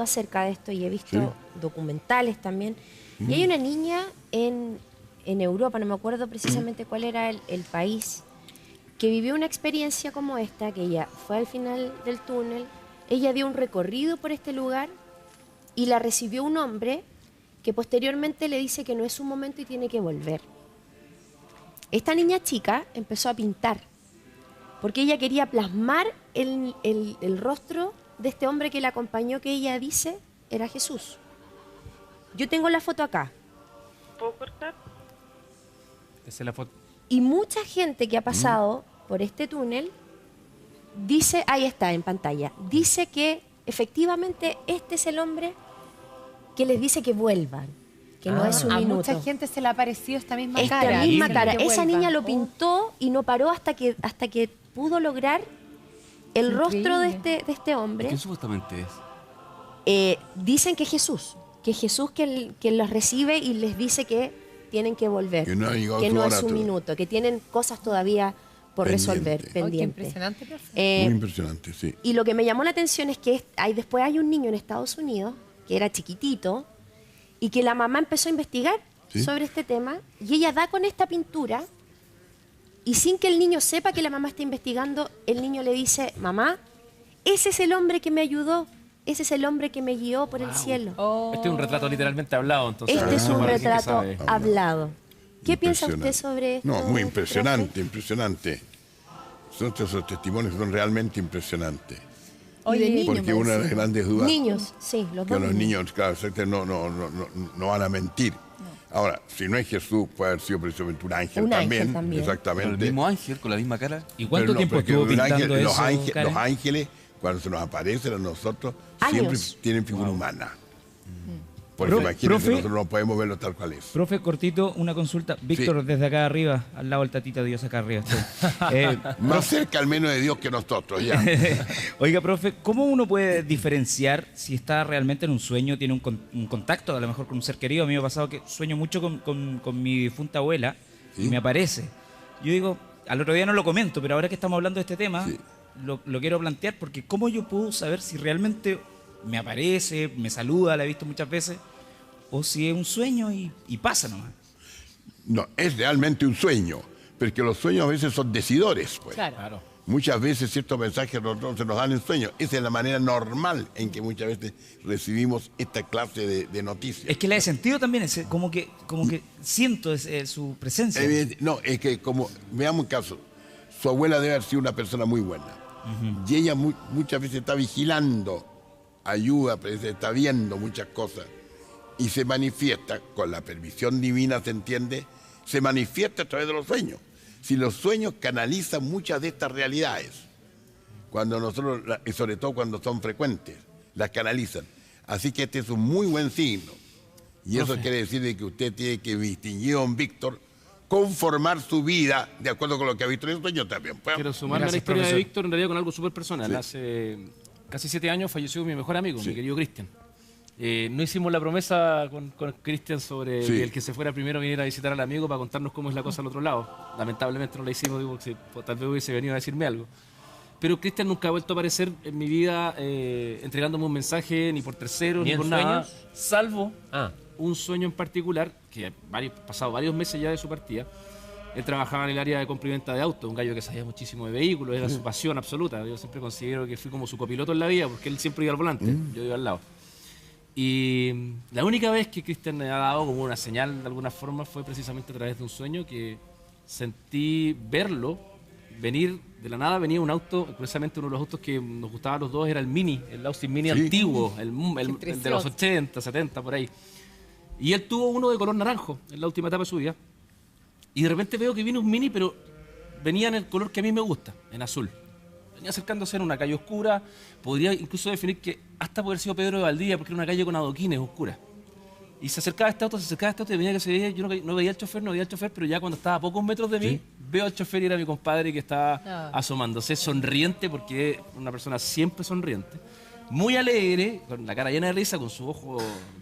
acerca de esto y he visto documentales también. Y hay una niña en Europa, no me acuerdo precisamente cuál era el país, que vivió una experiencia como esta, que ella fue al final del túnel, ella dio un recorrido por este lugar y la recibió un hombre que posteriormente le dice que no es su momento y tiene que volver. Esta niña chica empezó a pintar porque ella quería plasmar el rostro de este hombre que la acompañó, que ella dice era Jesús. Yo tengo la foto acá. ¿Puedo cortar? Esa es la foto. Y mucha gente que ha pasado por este túnel dice, ahí está en pantalla, dice que efectivamente este es el hombre que les dice que vuelvan que no es su a minuto. mucha gente se le ha parecido esta misma Esta cara. misma Que cara. vuelva. Esa niña lo pintó y no paró hasta que pudo lograr el rostro de este hombre. ¿Qué supuestamente es? Dicen que Jesús que los recibe y les dice que tienen que volver, Que no ha llegado que su no es hora su todavía. minuto, que tienen cosas todavía por resolver, Qué pendientes. impresionante, profe. Muy impresionante, sí. Y lo que me llamó la atención es que después hay un niño en Estados Unidos que era chiquitito y que la mamá empezó a investigar sobre este tema y ella da con esta pintura y sin que el niño sepa que la mamá está investigando, el niño le dice, mamá, ese es el hombre que me ayudó, ese es el hombre que me guió por el cielo. Este es un retrato literalmente hablado, entonces. Este es un parece que retrato sabe. hablado. ¿Qué piensa usted sobre esto? No, muy impresionante, impresionante. Esos testimonios son realmente impresionantes. Oye, niños, porque una de las grandes dudas niños, sí, los que dos los niños. niños, claro, no van a mentir. Ahora, si no es Jesús, puede haber sido precisamente un ángel también. Exactamente. ¿El mismo ángel con la misma cara? ¿Y cuánto Pero tiempo porque estuvo un ángel- pintando eso, Karen? los ángeles, cuando se nos aparecen a nosotros, Años. siempre tienen figura humana. Porque Profe- imagínense, profe- nosotros no podemos verlo tal cual es. Profe, cortito, una consulta. Víctor, desde acá arriba, al lado del tatita Dios acá arriba. estoy. Más cerca al menos de Dios que nosotros, ya. Oiga, profe, ¿cómo uno puede diferenciar si está realmente en un sueño, tiene un contacto a lo mejor con un ser querido? A mí me ha pasado que sueño mucho con mi difunta abuela y me aparece. Yo digo, al otro día no lo comento, pero ahora que estamos hablando de este tema, lo quiero plantear porque ¿cómo yo puedo saber si realmente me aparece, me saluda, la he visto muchas veces, o si es un sueño y pasa nomás? No, es realmente un sueño, porque los sueños a veces son decidores. Pues. Claro. Muchas veces ciertos mensajes nosotros se nos dan en sueños. Esa es la manera normal en que muchas veces recibimos esta clase de noticias. Es que la he sentido también, como que siento su presencia. No, es que como, veamos un caso, su abuela debe haber sido una persona muy buena. Y ella muchas veces está vigilando, ayuda, está viendo muchas cosas. Y se manifiesta, con la permisión divina se entiende, se manifiesta a través de los sueños. Si los sueños canalizan muchas de estas realidades, cuando nosotros, y sobre todo cuando son frecuentes, las canalizan. Así que este es un muy buen signo. Y eso quiere decir de que usted tiene que distinguir, don Víctor, conformar su vida de acuerdo con lo que ha visto en el sueño también. Quiero sumarme a la historia de Víctor en realidad con algo súper personal. Hace casi 7 años falleció mi mejor amigo, mi querido Cristian. No hicimos la promesa con Cristian sobre que el que se fuera primero viniera a visitar al amigo para contarnos cómo es la cosa al otro lado. Lamentablemente no la hicimos, digo, tal vez hubiese venido a decirme algo. Pero Cristian nunca ha vuelto a aparecer en mi vida entregándome un mensaje ni por terceros, ni por nada, salvo un sueño en particular, que pasado varios meses ya de su partida. Él trabajaba en el área de compra y venta de autos, un gallo que sabía muchísimo de vehículos, era su pasión absoluta. Yo siempre considero que fui como su copiloto en la vida, porque él siempre iba al volante, yo iba al lado. Y la única vez que Cristian me ha dado como una señal de alguna forma fue precisamente a través de un sueño que sentí verlo venir de la nada. Venía un auto, precisamente uno de los autos que nos gustaba a los dos era el Mini, el Austin Mini antiguo, el de los 80, 70, por ahí. Y él tuvo uno de color naranjo en la última etapa de su vida. Y de repente veo que viene un Mini, pero venía en el color que a mí me gusta, en azul. Venía acercándose en una calle oscura. Podría incluso definir que hasta poder haber sido Pedro de Valdivia, porque era una calle con adoquines oscura. Y se acercaba a este auto, y venía que se veía, yo no veía al chofer, pero ya cuando estaba a pocos metros de mí, veo al chofer y era mi compadre que estaba asomándose, sonriente, porque es una persona siempre sonriente, muy alegre, con la cara llena de risa, con su ojo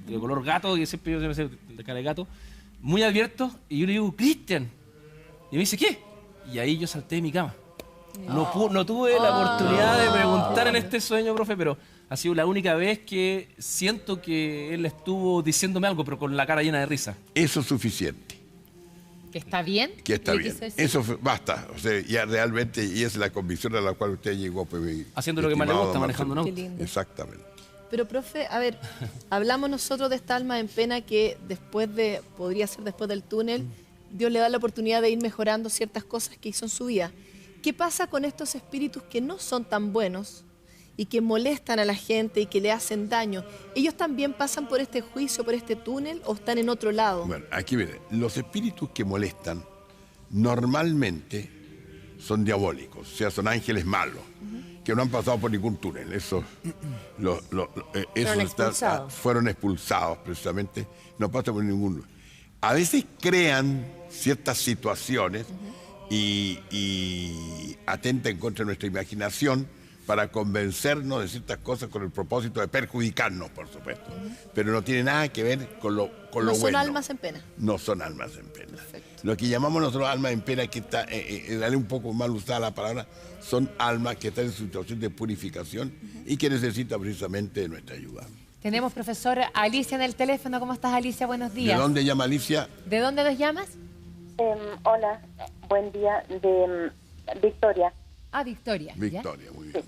de color gato, que siempre yo me sé de cara de gato, muy abierto, y yo le digo, Cristian, y me dice, ¿qué? Y ahí yo salté de mi cama. No tuve la oportunidad de preguntar en este sueño, profe, pero ha sido la única vez que siento que él estuvo diciéndome algo, pero con la cara llena de risa. Eso es suficiente. ¿Que está bien? Que está bien. Eso basta. O sea, ya realmente, y es la convicción a la cual usted llegó. Pues, haciendo lo que más le gusta, manejando un auto. Exactamente. Pero, profe, a ver, hablamos nosotros de esta alma en pena que podría ser después del túnel, Dios le da la oportunidad de ir mejorando ciertas cosas que hizo en su vida. ¿Qué pasa con estos espíritus que no son tan buenos y que molestan a la gente y que le hacen daño? ¿Ellos también pasan por este juicio, por este túnel, o están en otro lado? Bueno, aquí viene. Los espíritus que molestan normalmente son diabólicos, o sea, son ángeles malos. que no han pasado por ningún túnel. Esos fueron expulsados precisamente, no pasan por ninguno. A veces crean ciertas situaciones y atentan contra nuestra imaginación para convencernos de ciertas cosas con el propósito de perjudicarnos, por supuesto. Pero no tiene nada que ver con lo bueno. No son almas en pena. No son almas en pena. Perfecto. Lo que llamamos nosotros almas en pena, que está, darle un poco mal usada la palabra, son almas que están en situación de purificación y que necesitan precisamente de nuestra ayuda. Tenemos, profesor, Alicia en el teléfono. ¿Cómo estás, Alicia? Buenos días. ¿De dónde llama Alicia? ¿De dónde nos llamas? Hola, buen día, de Victoria. Ah, Victoria. Victoria, muy bien.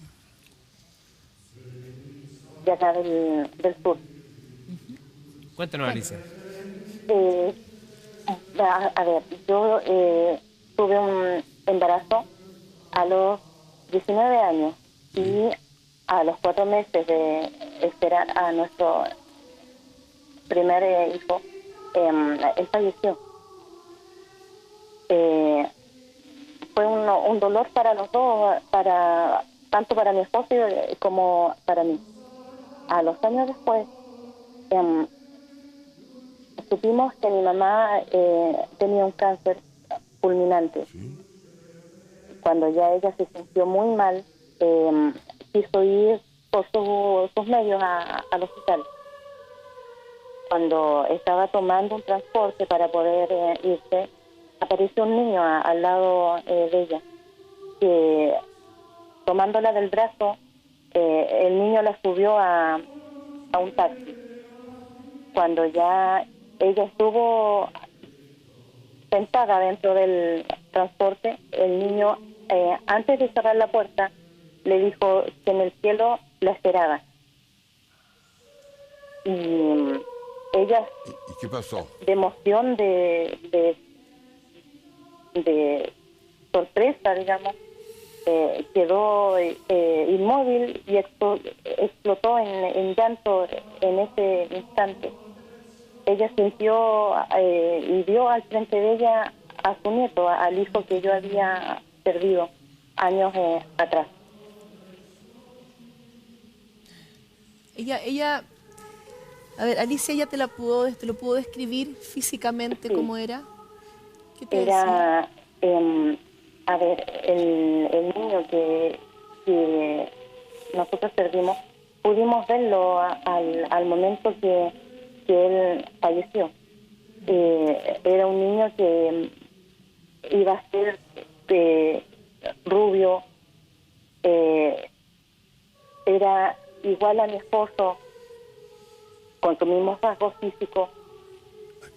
De acá del sur. Cuéntanos, Alicia. A ver, yo tuve un embarazo a los 19 años y a los 4 meses de esperar a nuestro primer hijo, él falleció. Fue un dolor para los dos, tanto para mi esposo como para mí. A los años después, supimos que mi mamá tenía un cáncer fulminante. Cuando ya ella se sintió muy mal, quiso ir por sus medios al hospital. Cuando estaba tomando un transporte para poder irse, apareció un niño al lado de ella, que tomándola del brazo, el niño la subió a un taxi. Cuando ya ella estuvo sentada dentro del transporte, el niño, antes de cerrar la puerta, le dijo que en el cielo la esperaba. Y ella, ¿Y qué pasó? de emoción, de sorpresa, digamos, quedó inmóvil y explotó en llanto en ese instante. Ella sintió y vio al frente de ella a su nieto, al hijo que yo había perdido años atrás. Ella, a ver, Alicia, ¿ella te lo pudo describir físicamente cómo era? ¿Qué te Era, a ver, el niño que nosotros perdimos, pudimos verlo al momento que él falleció. Era un niño que iba a ser rubio, era igual a mi esposo, con sus mismos rasgos físicos,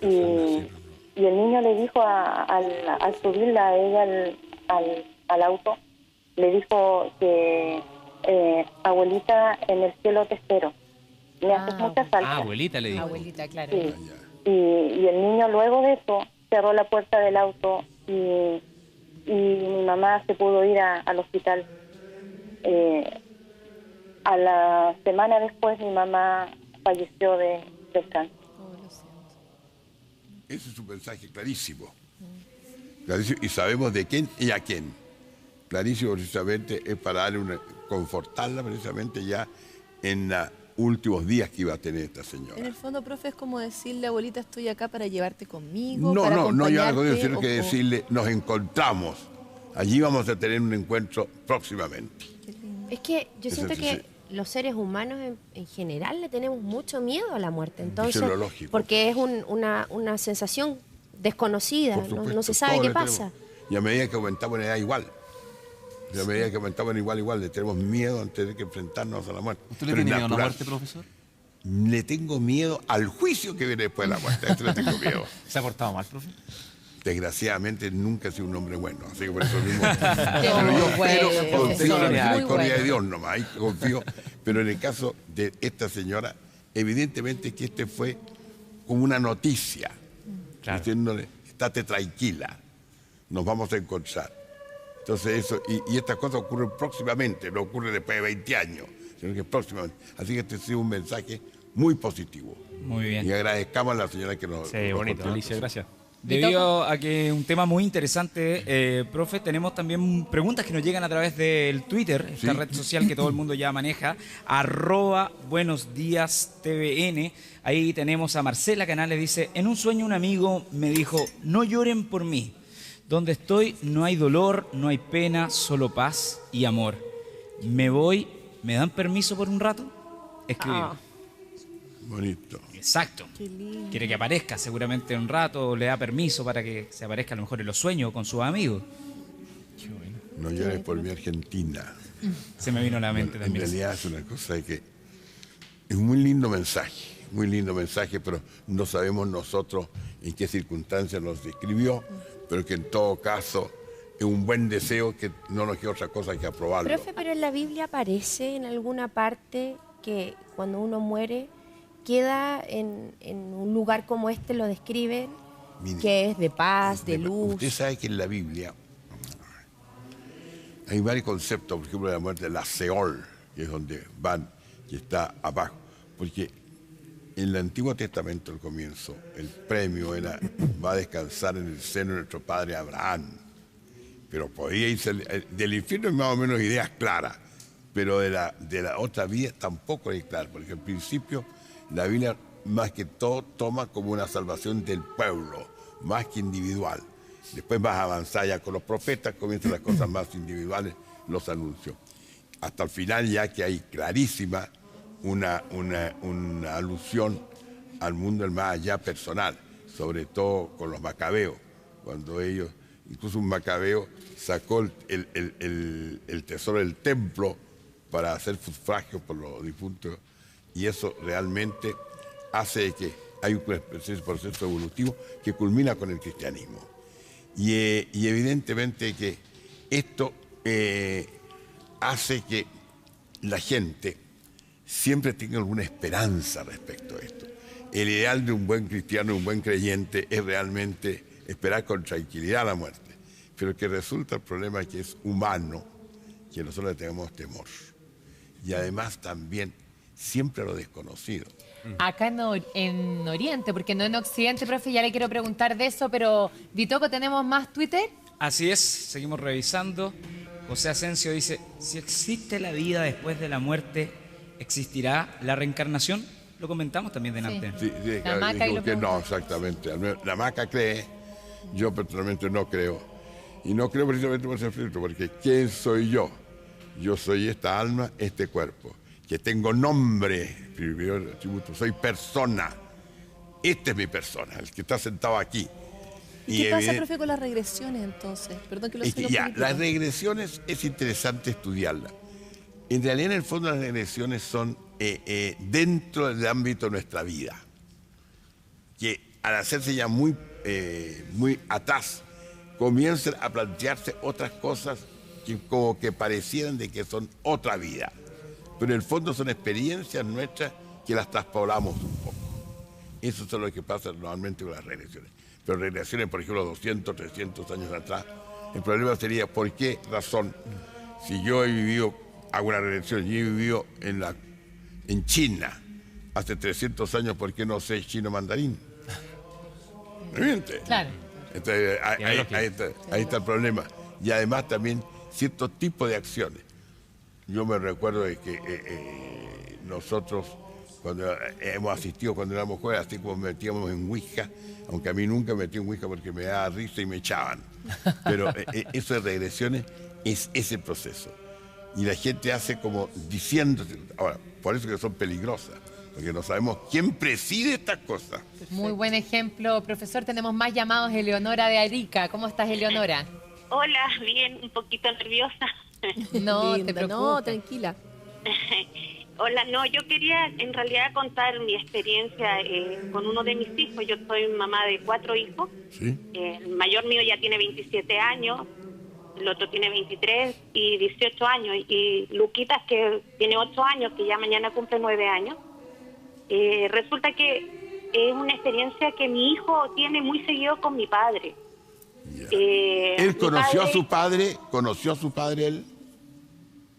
y el niño le dijo al subirla a ella al auto, le dijo que abuelita, en el cielo te espero, me haces mucha falta. Abuelita le dijo. Abuelita, claro. Sí. Y el niño luego de eso cerró la puerta del auto y mi mamá se pudo ir al hospital. A la semana después mi mamá falleció del cáncer. Ese es un mensaje clarísimo. Clarísimo. Y sabemos de quién y a quién. Clarísimo, precisamente, es para darle confortarla precisamente ya en los últimos días que iba a tener esta señora. En el fondo, profe, es como decirle, abuelita, estoy acá para llevarte conmigo, No, para no ya acompañarte, sino que decirle, nos encontramos. Allí vamos a tener un encuentro próximamente. Es que yo siento que los seres humanos en general le tenemos mucho miedo a la muerte, entonces, Eso es lo lógico. porque es una sensación desconocida, Por supuesto, no se sabe todos qué le pasa. tenemos. Y a medida que aumentamos en edad igual. Y a medida que aumentamos en igual, le tenemos miedo antes de que enfrentarnos a la muerte. ¿Usted le tiene miedo a la muerte, profesor? Le tengo miedo al juicio que viene después de la muerte. A eso le tengo miedo. ¿Se ha portado mal, profe? Desgraciadamente nunca he sido un hombre bueno, así que por eso mismo. Pero yo confío en la misericordia bueno. de Dios nomás, ahí confío. Pero en el caso de esta señora, evidentemente que este fue como una noticia, diciéndole, estate tranquila, nos vamos a encontrar. Entonces eso, y estas cosas ocurren próximamente, no ocurre después de 20 años, sino que próximamente. Así que este ha sido un mensaje muy positivo. Muy bien. Y agradezcamos a la señora que nos... Sí, bonito, Alicia, gracias. Debido a que es un tema muy interesante, profe, tenemos también preguntas que nos llegan a través del Twitter, esta red social que todo el mundo ya maneja, @buenosdiastvn. Ahí tenemos a Marcela Canales, dice: en un sueño un amigo me dijo, no lloren por mí. Donde estoy no hay dolor, no hay pena, solo paz y amor. Me voy, ¿me dan permiso por un rato? Escribió. Bonito. Exacto. Quiere que aparezca seguramente un rato, le da permiso para que se aparezca a lo mejor en los sueños con sus amigos. Qué bueno. No llores por mi Argentina. Se me vino a la mente En también. realidad es una cosa de que es un muy lindo mensaje, pero no sabemos nosotros en qué circunstancias nos escribió, pero que en todo caso es un buen deseo que no nos queda otra cosa que aprobarlo. Profe, pero en la Biblia aparece en alguna parte que cuando uno muere queda en un lugar como este, lo describen, que es de paz, de luz. Usted sabe que en la Biblia hay varios conceptos, por ejemplo, de la muerte, la Seol, que es donde van, que está abajo. Porque en el Antiguo Testamento, al comienzo, el premio era, va a descansar en el seno de nuestro padre Abraham. Pero podía irse del infierno, hay más o menos ideas claras, pero de la otra vida tampoco hay claras. Porque al principio la Biblia más que todo toma como una salvación del pueblo, más que individual. Después vas a avanzar ya con los profetas, comienzan las cosas más individuales, los anuncios. Hasta el final ya que hay clarísima una alusión al mundo del más allá personal, sobre todo con los macabeos, cuando ellos, incluso un macabeo sacó el tesoro del templo para hacer sufragio por los difuntos, y eso realmente hace que hay un proceso evolutivo que culmina con el cristianismo. Y evidentemente que esto hace que la gente siempre tenga alguna esperanza respecto a esto. El ideal de un buen cristiano, un buen creyente, es realmente esperar con tranquilidad la muerte. Pero que resulta el problema que es humano, que nosotros le tenemos temor. Y además también siempre lo desconocido. Acá en Oriente, porque no en Occidente, profe, ya le quiero preguntar de eso, pero Vitoco, ¿tenemos más Twitter? Así es, seguimos revisando. José Asensio dice: si existe la vida después de la muerte, ¿existirá la reencarnación? Lo comentamos también delante. Sí, La Maca y lo que no, exactamente. La Maca cree, yo personalmente no creo. Y no creo precisamente por ese filtro, porque ¿quién soy yo? Yo soy esta alma, este cuerpo, que tengo nombre, primero atributo, soy persona. Esta es mi persona, el que está sentado aquí. ¿Y qué pasa, profe, con las regresiones entonces? Perdón que lo siga ya, las regresiones es interesante estudiarlas. En realidad, en el fondo, las regresiones son dentro del ámbito de nuestra vida, que al hacerse ya muy atrás, comienzan a plantearse otras cosas que como que parecieran de que son otra vida. Pero en el fondo son experiencias nuestras que las traspoblamos un poco. Eso es lo que pasa normalmente con las regresiones. Pero regresiones, por ejemplo, 200, 300 años atrás, el problema sería, ¿por qué razón? Si yo he vivido, hago una regresión, yo he vivido en China hace 300 años, ¿por qué no sé chino mandarín? ¿Me miente? Claro. Entonces, ahí está el problema. Y además también ciertos tipos de acciones. Yo me recuerdo de que nosotros, cuando hemos asistido cuando éramos jóvenes, así como metíamos en Ouija, aunque a mí nunca me metí en Ouija porque me daba risa y me echaban. Pero eso de regresiones es ese proceso. Y la gente hace como diciéndose, ahora, por eso que son peligrosas, porque no sabemos quién preside estas cosas. Muy buen ejemplo, profesor. Tenemos más llamados. Eleonora de Arica. ¿Cómo estás, Eleonora? Hola, bien, un poquito nerviosa. No, Linda, te preocupes. no, tranquila. Hola, no, yo quería en realidad contar mi experiencia con uno de mis hijos. Yo soy mamá de 4 hijos. ¿Sí? El mayor mío ya tiene 27 años, el otro tiene 23 y 18 años. Y Luquitas, que tiene 8 años, que ya mañana cumple 9 años. Resulta que es una experiencia que mi hijo tiene muy seguido con mi padre. ¿Él conoció a su padre? ¿Conoció a su padre él?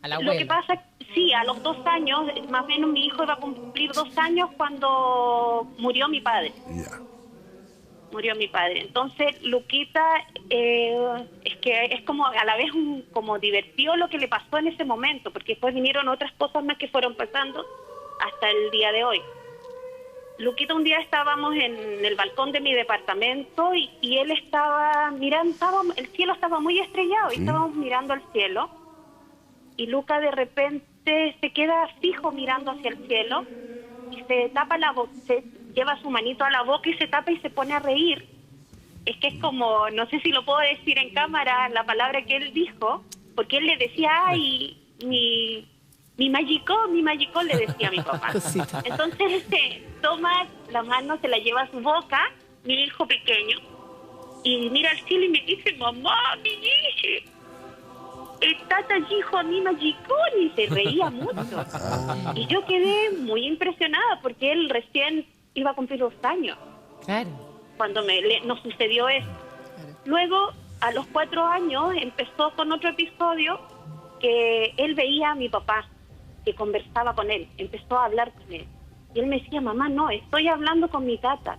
A la Lo que pasa, sí, a los 2 años, más o menos mi hijo iba a cumplir 2 años cuando murió mi padre. murió mi padre. Entonces, Luquita, es que es como a la vez como divertido lo que le pasó en ese momento, porque después vinieron otras cosas más que fueron pasando hasta el día de hoy. Luquita, un día estábamos en el balcón de mi departamento y él estaba mirando, el cielo estaba muy estrellado y estábamos mirando al cielo, y Luca de repente se queda fijo mirando hacia el cielo y se tapa la boca, se lleva su manito a la boca y se tapa y se pone a reír. Es que es como, no sé si lo puedo decir en cámara, la palabra que él dijo, porque él le decía, ay, mi magicón, le decía a mi papá. Entonces toma la mano, se la lleva a su boca, mi hijo pequeño, y mira al cielo y me dice, mamá, mi hijo, el tata dijo a mi magicón, y se reía mucho. Y yo quedé muy impresionada porque él recién iba a cumplir 2 años. Claro. Cuando nos sucedió eso. Luego, a los 4 años, empezó con otro episodio que él veía a mi papá, que conversaba con él, empezó a hablar con él. Y él me decía, mamá, no, estoy hablando con mi tata.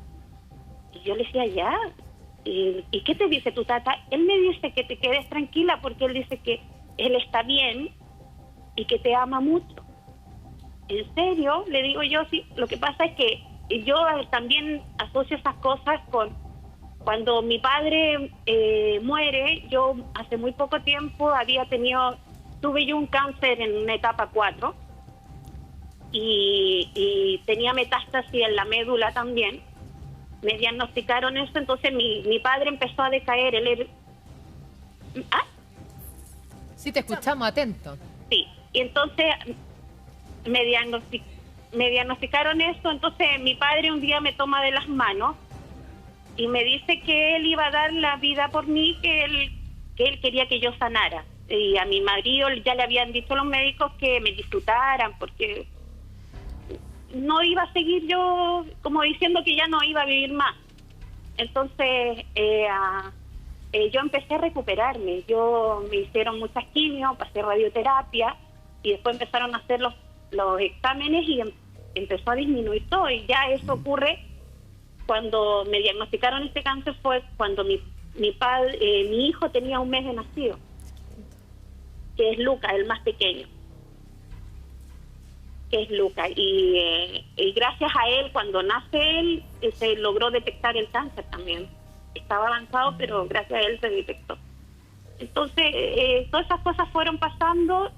Y yo le decía, ya. ¿Y qué te dice tu tata? Él me dice que te quedes tranquila porque él dice que él está bien y que te ama mucho. ¿En serio? Le digo yo, sí. Lo que pasa es que yo también asocio esas cosas con cuando mi padre muere. Yo hace muy poco tiempo tuve yo un cáncer en una etapa 4 y tenía metástasis en la médula también. Me diagnosticaron eso, entonces mi padre empezó a decaer. Sí, te escuchamos, atento. Sí, y entonces me diagnosticaron eso, entonces mi padre un día me toma de las manos y me dice que él iba a dar la vida por mí, que él quería que yo sanara. Y a mi marido ya le habían dicho los médicos que me disfrutaran porque no iba a seguir yo como diciendo que ya no iba a vivir más. Entonces yo empecé a recuperarme. Me hicieron muchas quimios, pasé radioterapia y después empezaron a hacer los exámenes y empezó a disminuir todo. Y ya eso ocurre cuando me diagnosticaron este cáncer, fue cuando mi hijo tenía 1 mes de nacido, que es Luca, el más pequeño, que es Luca. Y gracias a él, cuando nace él, se logró detectar el cáncer también. Estaba avanzado, pero gracias a él se detectó. Entonces, todas esas cosas fueron pasando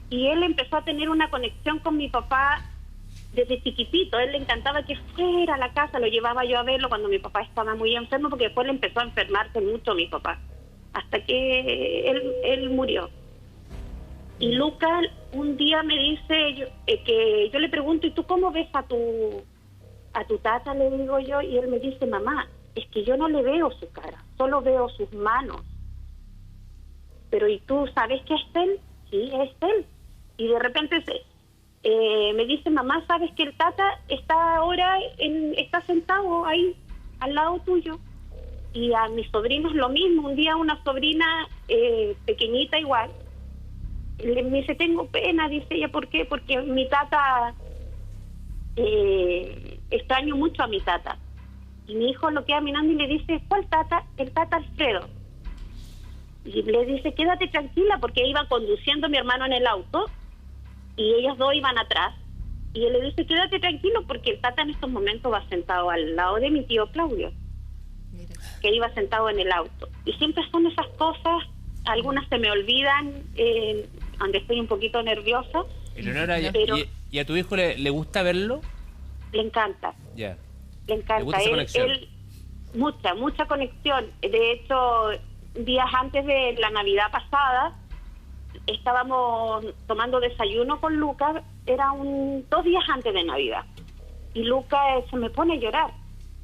y él empezó a tener una conexión con mi papá desde chiquitito. A él le encantaba que fuera a la casa, lo llevaba yo a verlo cuando mi papá estaba muy enfermo, porque después le empezó a enfermarse mucho mi papá, hasta que él murió. Y Luca un día me dice, que yo le pregunto, ¿y tú cómo ves a tu tata? Le digo yo, y él me dice, mamá, es que yo no le veo su cara, solo veo sus manos. Pero ¿y tú sabes que es él? Sí, es él. Y de repente me dice, mamá, ¿sabes que el tata está ahora, está sentado ahí, al lado tuyo? Y a mis sobrinos lo mismo. Un día una sobrina pequeñita igual, me dice, tengo pena, dice ella, ¿por qué? Porque mi tata, extraño mucho a mi tata. Y mi hijo lo queda mirando y le dice, ¿cuál tata? El tata Alfredo. Y le dice, quédate tranquila, porque iba conduciendo mi hermano en el auto y ellos dos iban atrás. Y él le dice, quédate tranquilo, porque el tata en estos momentos va sentado al lado de mi tío Claudio, que iba sentado en el auto. Y siempre son esas cosas, algunas se me olvidan, aunque estoy un poquito nerviosa. Eleonora, ¿y a tu hijo le gusta verlo? Le encanta. Ya. Le encanta. ¿Le gusta esa conexión? Mucha conexión. De hecho, días antes de la Navidad pasada, estábamos tomando desayuno con Lucas, era 2 días antes de Navidad, y Lucas se me pone a llorar.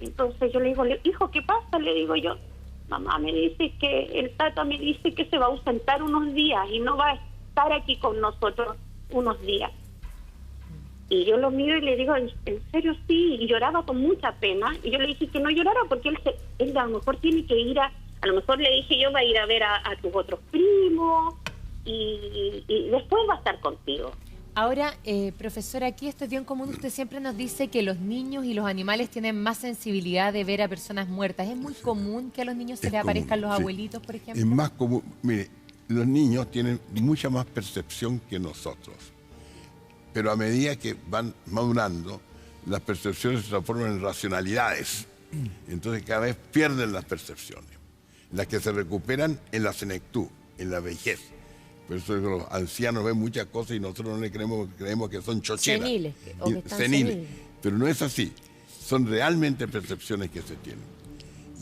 Entonces yo le digo, hijo, ¿qué pasa? Le digo yo, mamá me dice que el tata me dice que se va a ausentar unos días y no va a estar aquí con nosotros unos días. Y yo lo miro y le digo, ¿en serio? Sí. Y lloraba con mucha pena. Y yo le dije que no llorara porque él a lo mejor tiene que ir a lo mejor le dije yo, va a ir a ver a tus otros primos y después va a estar contigo. Ahora, profesora, aquí esto es bien común. Usted siempre nos dice que los niños y los animales tienen más sensibilidad de ver a personas muertas. ¿Es muy común que a los niños se les aparezcan los abuelitos, por ejemplo? Es más común. Mire, los niños tienen mucha más percepción que nosotros. Pero a medida que van madurando, las percepciones se transforman en racionalidades. Entonces cada vez pierden las percepciones. Las que se recuperan en la senectud, en la vejez. Por eso los ancianos ven muchas cosas y nosotros no le creemos que son chocheras. Seniles. O que están Seniles. Pero no es así. Son realmente percepciones que se tienen.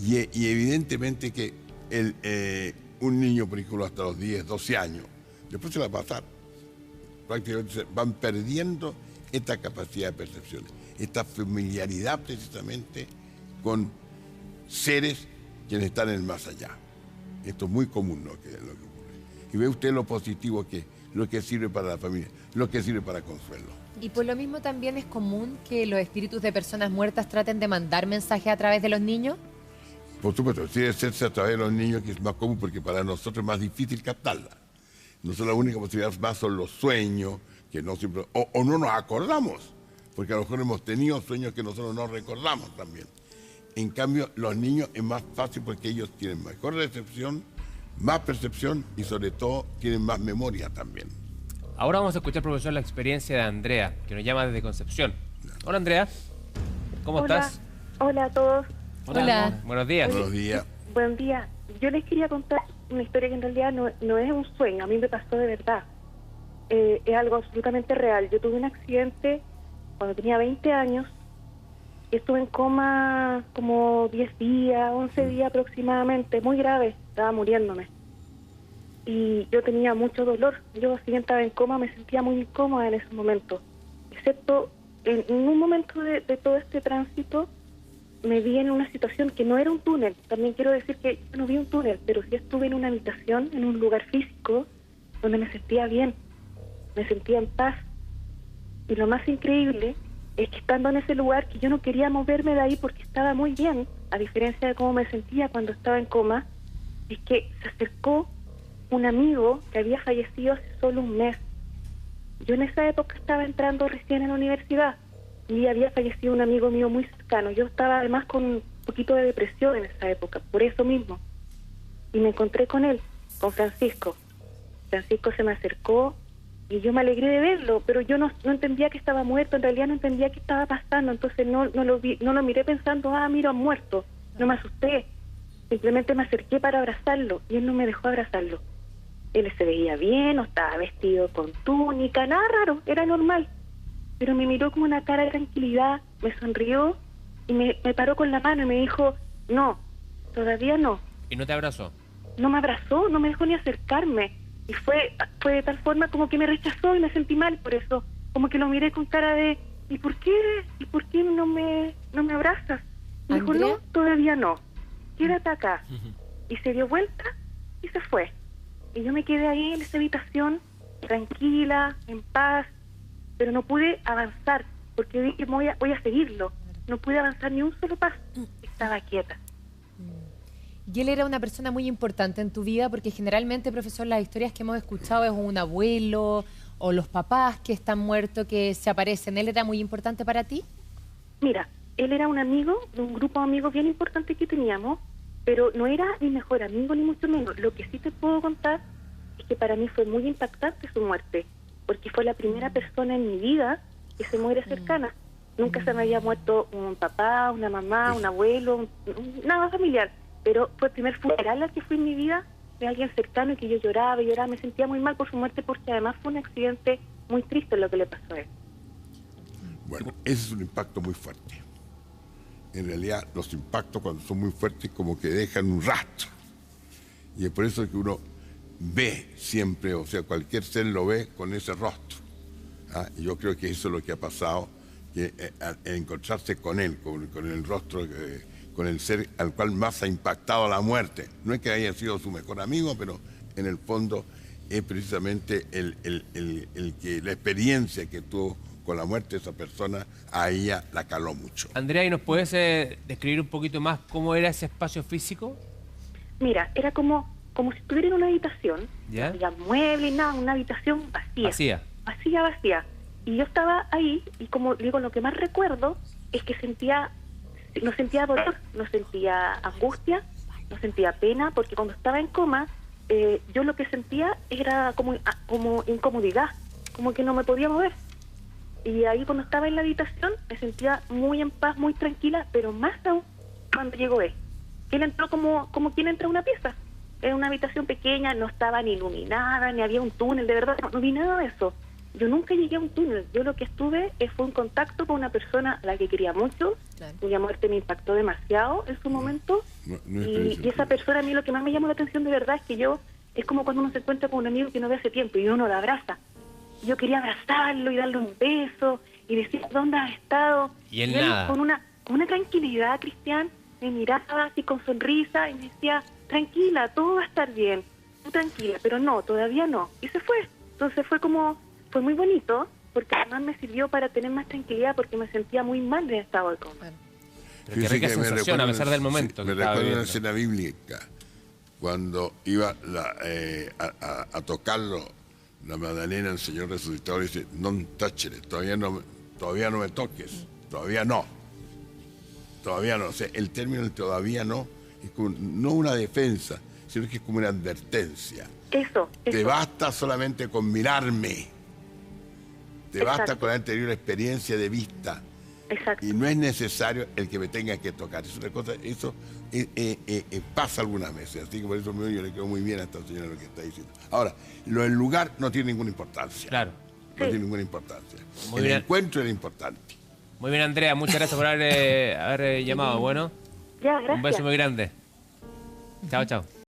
Y evidentemente que un niño, por ejemplo, hasta los 10, 12 años, después se va a pasar. Prácticamente se van perdiendo esta capacidad de percepción, esta familiaridad precisamente con seres quienes están en el más allá. Esto es muy común lo que ocurre. Y ve usted lo positivo que lo que sirve para la familia, lo que sirve para consuelo. Y por lo mismo también es común que los espíritus de personas muertas traten de mandar mensajes a través de los niños. Por supuesto, sí debe hacerse a través de los niños, que es más común porque para nosotros es más difícil captarla. Nosotros la única posibilidad más son los sueños, que no siempre, o no nos acordamos, porque a lo mejor hemos tenido sueños que nosotros no recordamos también. En cambio, los niños es más fácil porque ellos tienen mejor recepción, más percepción y sobre todo tienen más memoria también. Ahora vamos a escuchar, profesor, la experiencia de Andrea, que nos llama desde Concepción. Hola, Andrea. ¿Cómo estás? Hola a todos. Hola. Buenos días. Buenos días. Buen día. Yo les quería contar una historia que en realidad no es un sueño, a mí me pasó de verdad. Es algo absolutamente real. Yo tuve un accidente cuando tenía 20 años. Estuve en coma como 10 días, 11 días aproximadamente, muy grave, estaba muriéndome. Y yo tenía mucho dolor. Yo, si bien estaba en coma, me sentía muy incómoda en ese momento. Excepto en un momento de todo este tránsito, me vi en una situación que no era un túnel. También quiero decir que yo no vi un túnel, pero sí estuve en una habitación, en un lugar físico, donde me sentía bien, me sentía en paz. Y lo más increíble es que estando en ese lugar, que yo no quería moverme de ahí porque estaba muy bien, a diferencia de cómo me sentía cuando estaba en coma, es que se acercó un amigo que había fallecido hace solo un mes. Yo en esa época estaba entrando recién en la universidad y había fallecido un amigo mío muy cercano. Yo estaba además con un poquito de depresión en esa época, por eso mismo. Y me encontré con él, con Francisco. Francisco se me acercó y yo me alegré de verlo, pero yo no entendía que estaba muerto, en realidad no entendía qué estaba pasando, entonces no lo miré pensando, mira, muerto, no me asusté, simplemente me acerqué para abrazarlo y él no me dejó abrazarlo. Él se veía bien, no estaba vestido con túnica, nada raro, era normal, pero me miró con una cara de tranquilidad, me sonrió y me paró con la mano y me dijo, no, todavía no. ¿Y no te abrazó? No me abrazó, no me dejó ni acercarme. Y fue de tal forma como que me rechazó y me sentí mal por eso. Como que lo miré con cara de, ¿y por qué no me abrazas? Me dijo, no, todavía no. Quédate acá. Y se dio vuelta y se fue. Y yo me quedé ahí en esa habitación, tranquila, en paz, pero no pude avanzar, porque dije, voy a seguirlo. No pude avanzar ni un solo paso. Estaba quieta. Y él era una persona muy importante en tu vida, porque generalmente, profesor, las historias que hemos escuchado es un abuelo o los papás que están muertos, que se aparecen. ¿Él era muy importante para ti? Mira, él era un amigo, de un grupo de amigos bien importante que teníamos, pero no era mi mejor amigo ni mucho menos. Lo que sí te puedo contar es que para mí fue muy impactante su muerte, porque fue la primera persona en mi vida que se muere cercana. Nunca se me había muerto un papá, una mamá, un abuelo, nada familiar. Pero fue el primer funeral al que fui en mi vida de alguien cercano y que yo lloraba, me sentía muy mal por su muerte porque además fue un accidente muy triste lo que le pasó a él. Bueno, ese es un impacto muy fuerte. En realidad los impactos cuando son muy fuertes como que dejan un rastro. Y es por eso que uno ve siempre, o sea, cualquier ser lo ve con ese rostro. Y yo creo que eso es lo que ha pasado, que encontrarse con él, con el rostro... con el ser al cual más ha impactado la muerte. No es que haya sido su mejor amigo, pero en el fondo es precisamente la experiencia que tuvo con la muerte de esa persona, a ella la caló mucho. Andrea, ¿y nos puedes describir un poquito más cómo era ese espacio físico? Mira, era como si estuviera en una habitación, ¿ya? No había muebles, nada, una habitación vacía. vacía, vacía. Y yo estaba ahí y como digo, lo que más recuerdo es que no sentía dolor, no sentía angustia, no sentía pena, porque cuando estaba en coma, yo lo que sentía era como incomodidad, como que no me podía mover. Y ahí cuando estaba en la habitación me sentía muy en paz, muy tranquila, pero más aún cuando llegó él. Él entró como quien entra a una pieza. Era una habitación pequeña, no estaba ni iluminada, ni había un túnel, de verdad, no vi nada de eso. Yo nunca llegué a un túnel. Yo lo que estuve fue un contacto con una persona a la que quería mucho, cuya muerte me impactó demasiado en su momento. Y esa persona, a mí lo que más me llamó la atención de verdad es que es como cuando uno se encuentra con un amigo que no ve hace tiempo y uno lo abraza. Yo quería abrazarlo y darle un beso y decir, ¿dónde has estado? Y él él nada. con una tranquilidad, Cristian, me miraba así con sonrisa y me decía, tranquila, todo va a estar bien, tú tranquila, pero no, todavía no. Y se fue. Entonces fue muy bonito, porque además me sirvió para tener más tranquilidad, porque me sentía muy mal en estado de coma. Pero qué rica sensación, a pesar del momento. Me recuerdo una escena bíblica, cuando iba a tocarlo, la Magdalena, el Señor resucitado, dice, non touchere, todavía no me toques, todavía no. O sea, el término todavía no es como, no una defensa, sino que es como una advertencia. Eso. Te basta solamente con mirarme. Te basta con haber tenido una experiencia de vista. Exacto. Y no es necesario el que me tenga que tocar. Es una cosa, eso pasa algunas veces. Así que por eso yo le quedo muy bien a esta señora lo que está diciendo. Ahora, lo del lugar no tiene ninguna importancia. Claro. No tiene ninguna importancia. Muy el bien. encuentro era importante. Muy bien, Andrea, muchas gracias por haber llamado. Bueno, Ya, gracias. un beso muy grande. Chao, chao.